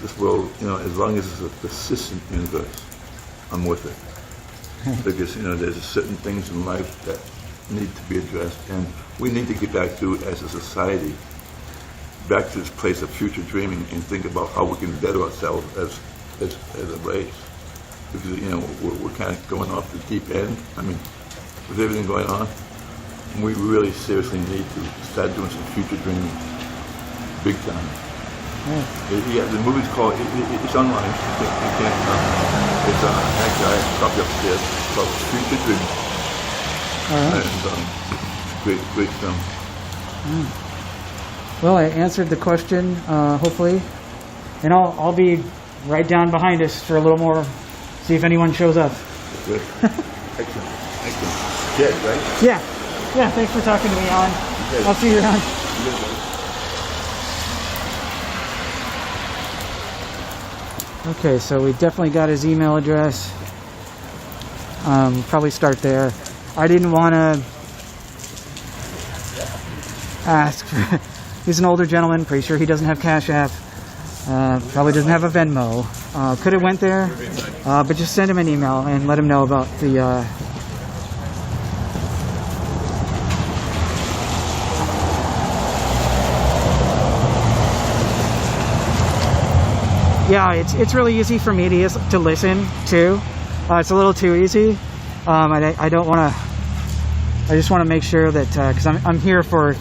this world. As long as it's a persistent universe, I'm with it. Because there's certain things in life that need to be addressed, and we need to get back to, as a society, back to this place of future dreaming and think about how we can better ourselves as a race. Because we're kind of going off the deep end. I mean, with everything going on, we really seriously need to start doing some future dreaming, big time. The movie's called. It's online. You can't. It's actually I have a copy upstairs. It's called Future Dreaming. All right. And great film. Well, I answered the question, hopefully, and I'll be right down behind us for a little more. See if anyone shows up. Good. Excellent. Dead, right? Yeah. Thanks for talking to me, Alan. I'll see you around. Okay, so we definitely got his email address. Probably start there. I didn't want to ask. He's an older gentleman. Pretty sure he doesn't have Cash App. Probably doesn't have a Venmo. Could have went there, but just send him an email and let him know about the. Yeah, it's really easy for me to listen to. It's a little too easy. I don't want to. I just want to make sure that because I'm here for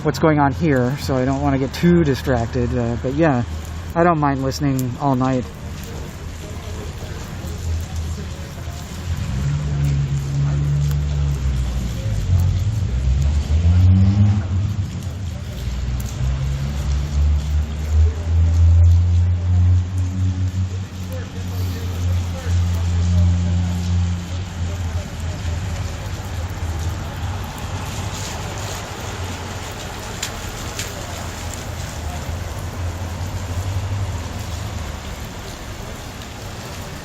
what's going on here, so I don't want to get too distracted. But yeah, I don't mind listening all night.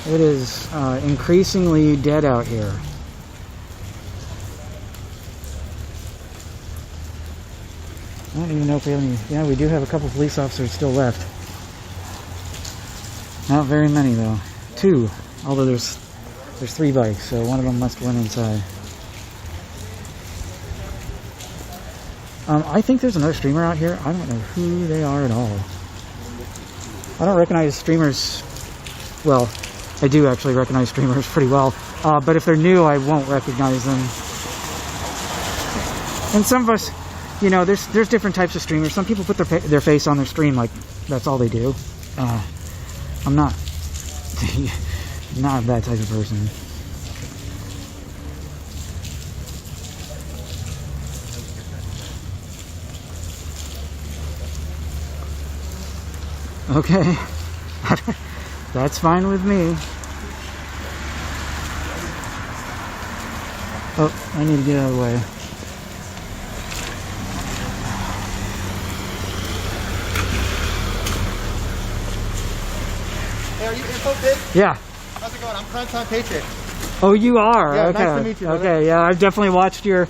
It is increasingly dead out here. I don't even know if we have any. Yeah, we do have a couple police officers still left. Not very many though. 2, although there's 3 bikes, so one of them must went inside. I think there's another streamer out here. I don't know who they are at all. I don't recognize streamers. Well, I do actually recognize streamers pretty well, but if they're new, I won't recognize them. And some of us, you know, there's different types of streamers. Some people put their face on their stream like that's all they do. I'm not not that type of person. Okay, that's fine with me. Oh, I need to get out of the way. Hey, are you Info Pig? Yeah. How's it going? I'm Primetime Patriot. Oh, you are? Yeah, okay. nice to meet you, brother. Okay, yeah, I've definitely watched your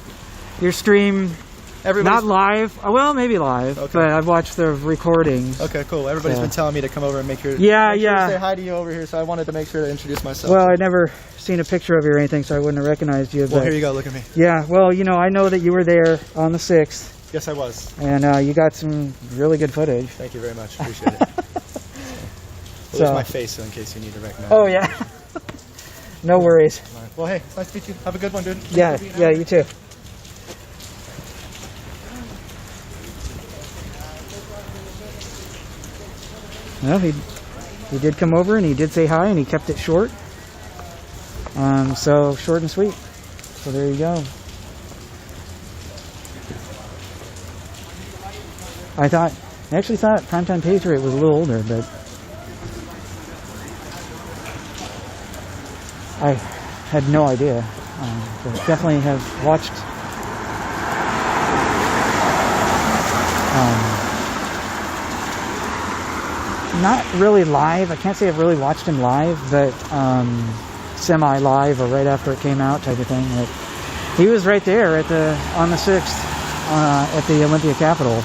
stream. Not live. Well, maybe live, but I've watched the recordings. Okay, cool. Everybody's been telling me to come over and make sure to say hi to you over here, so I wanted to make sure to introduce myself. Well, I'd never seen a picture of you or anything, so I wouldn't have recognized you. Well, here you go. Look at me. Yeah, well, you know, I know that you were there on the 6th. Yes, I was. And you got some really good footage. Thank you very much. Appreciate it. Well, there's my face, so in case you need to recognize Oh, me. yeah. No worries. Right. Well, hey, nice to meet you. Have a good one, dude. Yeah, yeah, you too. Well, he did come over and he did say hi and he kept it short. So short and sweet. So there you go. I actually thought Primetime Patriot was a little older, but I had no idea. But definitely have watched not really live. I can't say I've really watched him live, but semi-live or right after it came out type of thing. But he was right there on the 6th at the Olympia Capitol.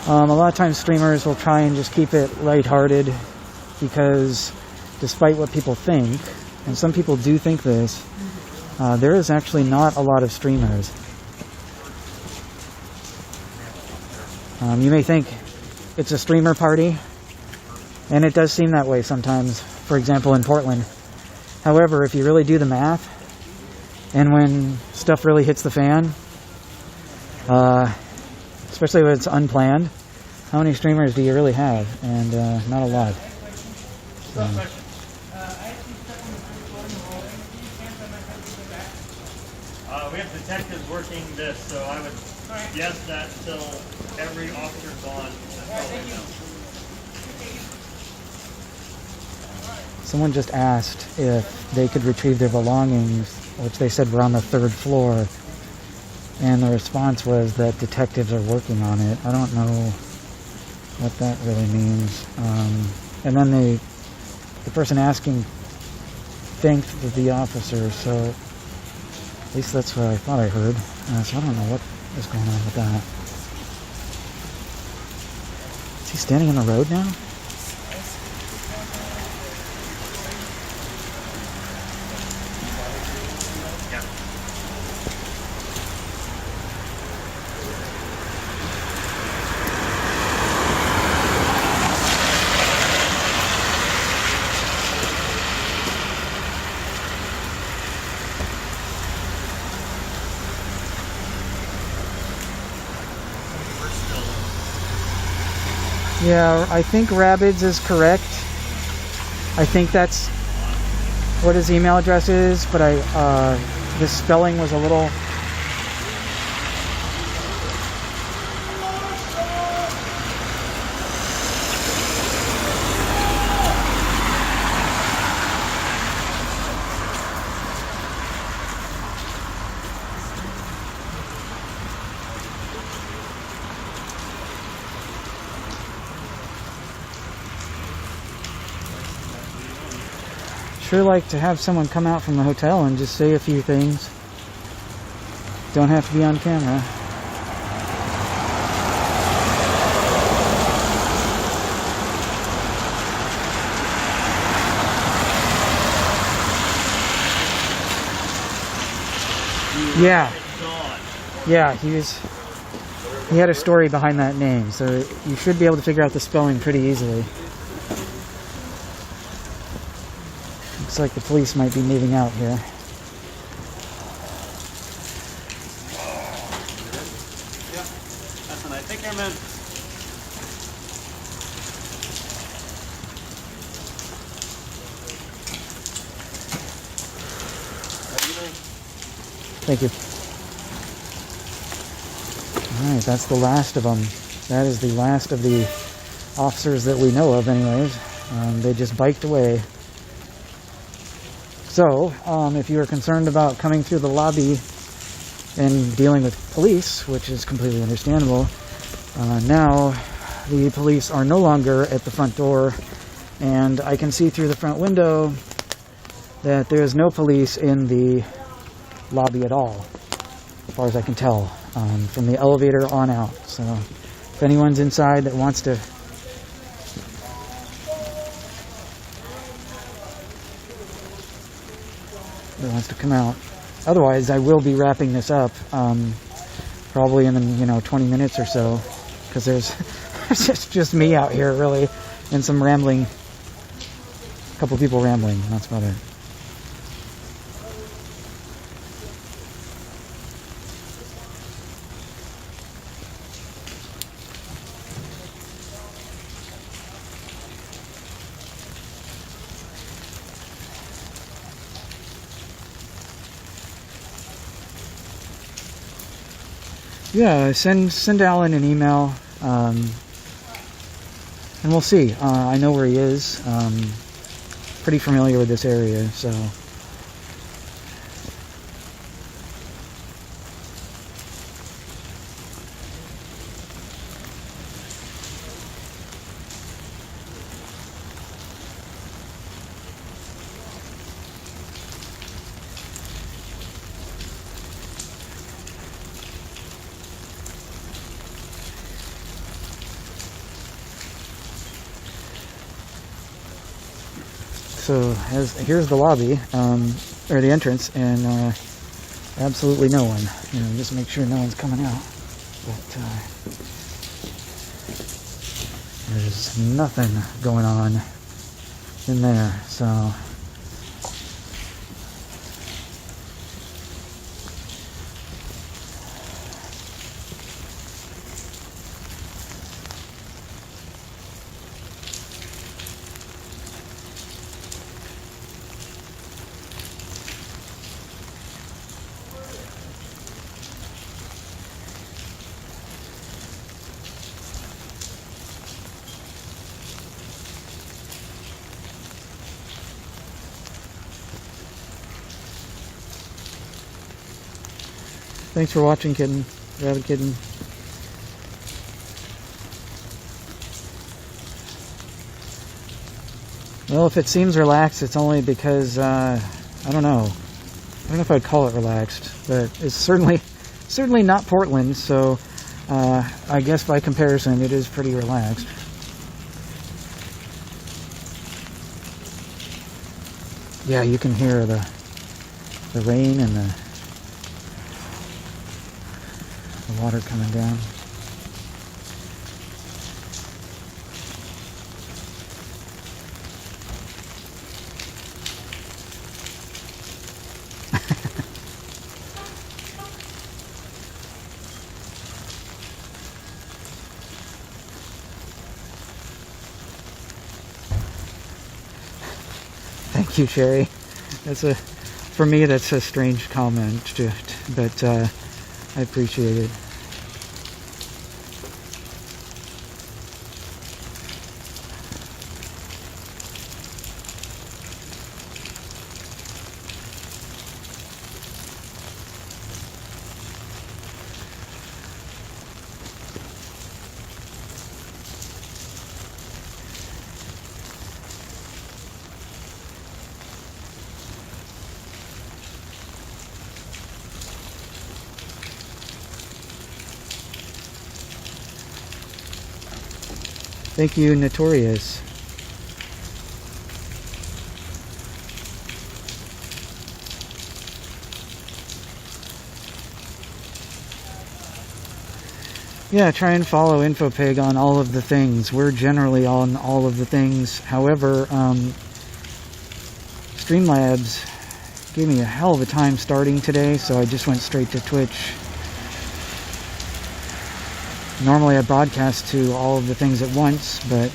A lot of times streamers will try and just keep it lighthearted because despite what people think, and some people do think this, there is actually not a lot of streamers. You may think it's a streamer party, and it does seem that way sometimes, for example in Portland. However, if you really do the math, and when stuff really hits the fan, especially when it's unplanned, how many streamers do you really have? And not a lot. We have detectives working this, so I would guess that until every officer's gone. Someone just asked if they could retrieve their belongings, which they said were on the 3rd floor. And the response was that detectives are working on it. I don't know what that really means. And then the person asking thanked the officer, so at least that's what I thought I heard. So I don't know what is going on with that. Is he standing on the road now? Yeah, I think Rabbids is correct. I think that's what his email address is, but the spelling was a little... sure like to have someone come out from the hotel and just say a few things. Don't have to be on camera. Yeah, he had a story behind that name, so you should be able to figure out the spelling pretty easily. Looks like the police might be moving out here. Yeah, that's nice. Take care, man. Thank you. Alright, that's the last of them. That is the last of the officers that we know of anyways. They just biked away. So, if you are concerned about coming through the lobby and dealing with police, which is completely understandable, now the police are no longer at the front door, and I can see through the front window that there is no police in the lobby at all, as far as I can tell, from the elevator on out. So if anyone's inside that wants to come out. Otherwise, I will be wrapping this up probably in 20 minutes or so, because there's just me out here really, and some rambling, a couple people rambling. That's about it. Yeah, send Alan an email, and we'll see. I know where he is. Pretty familiar with this area, so. So here's the lobby, or the entrance, and absolutely no one. Just make sure no one's coming out. But there's nothing going on in there. So. Thanks for watching, kitten. Rabbit kitten. Well, if it seems relaxed, it's only because, I don't know. I don't know if I'd call it relaxed, but it's certainly not Portland, so I guess by comparison it is pretty relaxed. Yeah, you can hear the rain and the water coming down. Thank you, Sherry. For me, that's a strange comment, but I appreciate it. Thank you, Notorious. Yeah, try and follow Infopig on all of the things. We're generally on all of the things. However, Streamlabs gave me a hell of a time starting today, so I just went straight to Twitch. Normally I broadcast to all of the things at once, but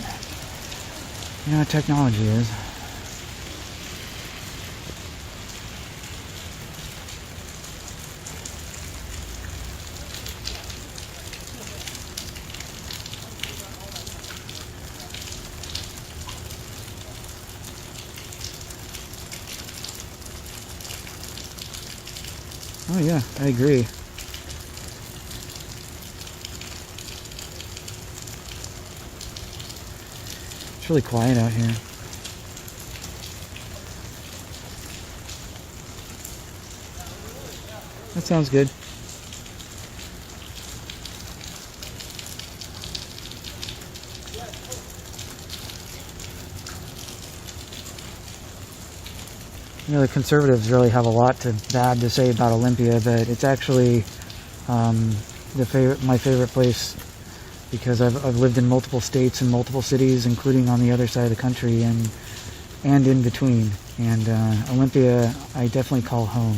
you know how technology is. Oh yeah, I agree. It's really quiet out here. That sounds good. You know, the conservatives really have a lot bad to say about Olympia, but it's actually my favorite place because I've lived in multiple states and multiple cities, including on the other side of the country and in between. And Olympia, I definitely call home.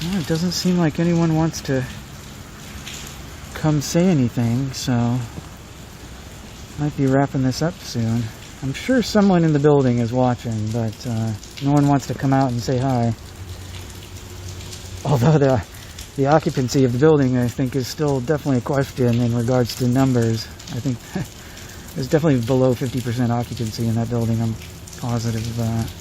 Well, it doesn't seem like anyone wants to come say anything, so might be wrapping this up soon. I'm sure someone in the building is watching, but no one wants to come out and say hi. Although the occupancy of the building, I think, is still definitely a question in regards to numbers. I think there's definitely below 50% occupancy in that building. I'm positive of that.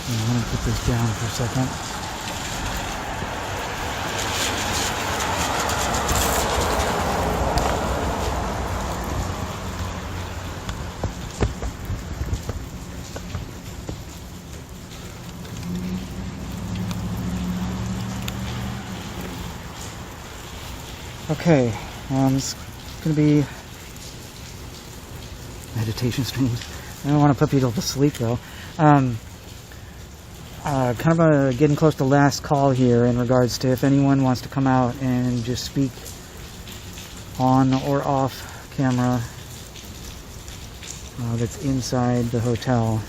I'm going to put this down for a second. Okay, it's going to be meditation streams. I don't want to put people to sleep though. Kind of getting close to last call here in regards to if anyone wants to come out and just speak on or off camera that's inside the hotel.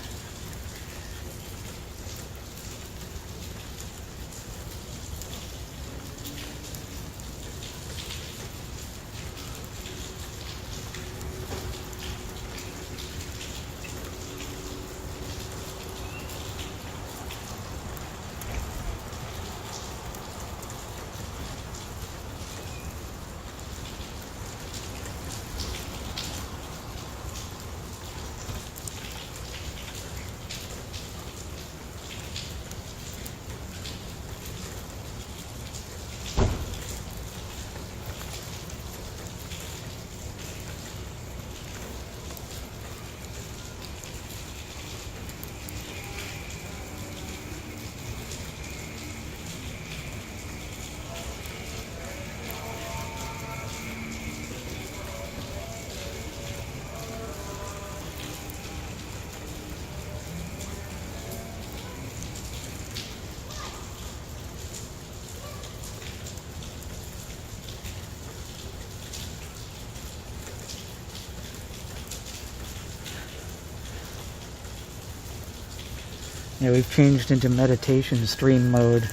Yeah, we've changed into meditation stream mode.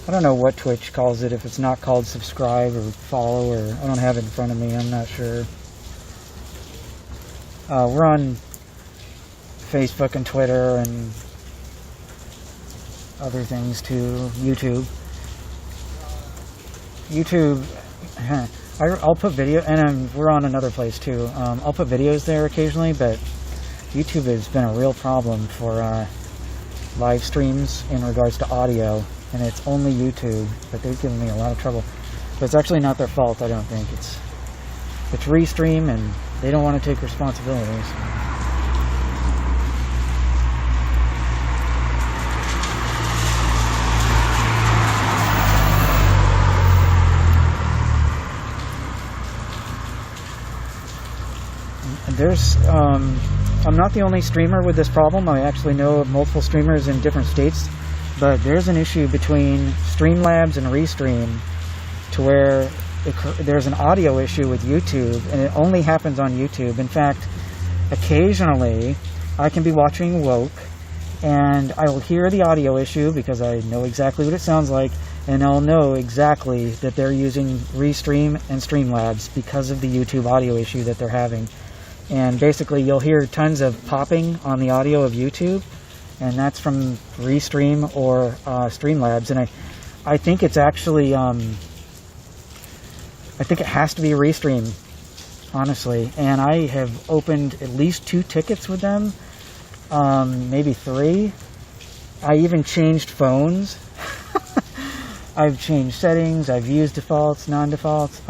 I don't know what Twitch calls it, if it's not called subscribe or follow, or I don't have it in front of me, I'm not sure. We're on Facebook and Twitter and other things too, YouTube. I'll put video, and we're on another place too. I'll put videos there occasionally, but YouTube has been a real problem for live streams in regards to audio. And it's only YouTube, but they've given me a lot of trouble. But it's actually not their fault, I don't think. It's Restream, and they don't want to take responsibilities. There's, I'm not the only streamer with this problem. I actually know of multiple streamers in different states. But there's an issue between Streamlabs and Restream to where there's an audio issue with YouTube, and it only happens on YouTube. In fact, occasionally I can be watching Woke, and I will hear the audio issue because I know exactly what it sounds like, and I'll know exactly that they're using Restream and Streamlabs because of the YouTube audio issue that they're having. And basically you'll hear tons of popping on the audio of YouTube, and that's from Restream or Streamlabs. And I think it's actually, I think it has to be Restream, honestly. And I have opened at least 2 tickets with them, maybe 3. I even changed phones. I've changed settings, I've used defaults, non-defaults.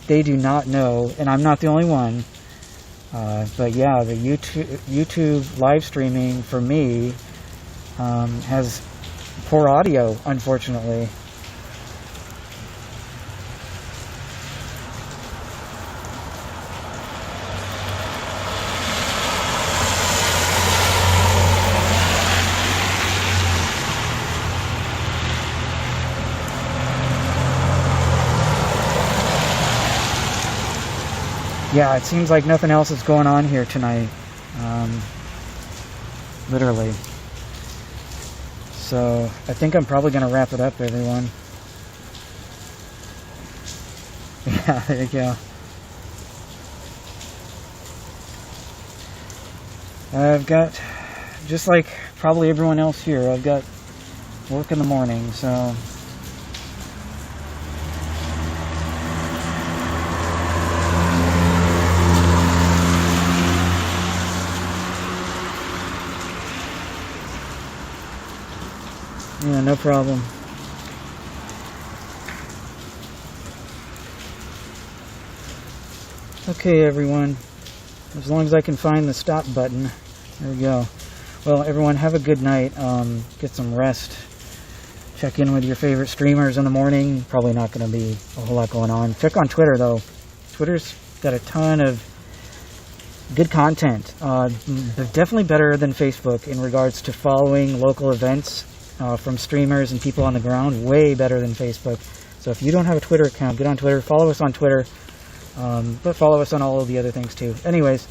They do not know, and I'm not the only one. But yeah, the YouTube live streaming for me has poor audio, unfortunately. Yeah, it seems like nothing else is going on here tonight. Literally. So, I think I'm probably going to wrap it up, everyone. Yeah, there you go. I've got, just like probably everyone else here, I've got work in the morning, so... Yeah, no problem. Okay, everyone. As long as I can find the stop button. There we go. Well, everyone, have a good night. Get some rest. Check in with your favorite streamers in the morning. Probably not going to be a whole lot going on. Check on Twitter, though. Twitter's got a ton of good content. Definitely better than Facebook in regards to following local events. From streamers and people on the ground, way better than Facebook. So if you don't have a Twitter account, get on Twitter, follow us on Twitter, but follow us on all of the other things too. Anyways,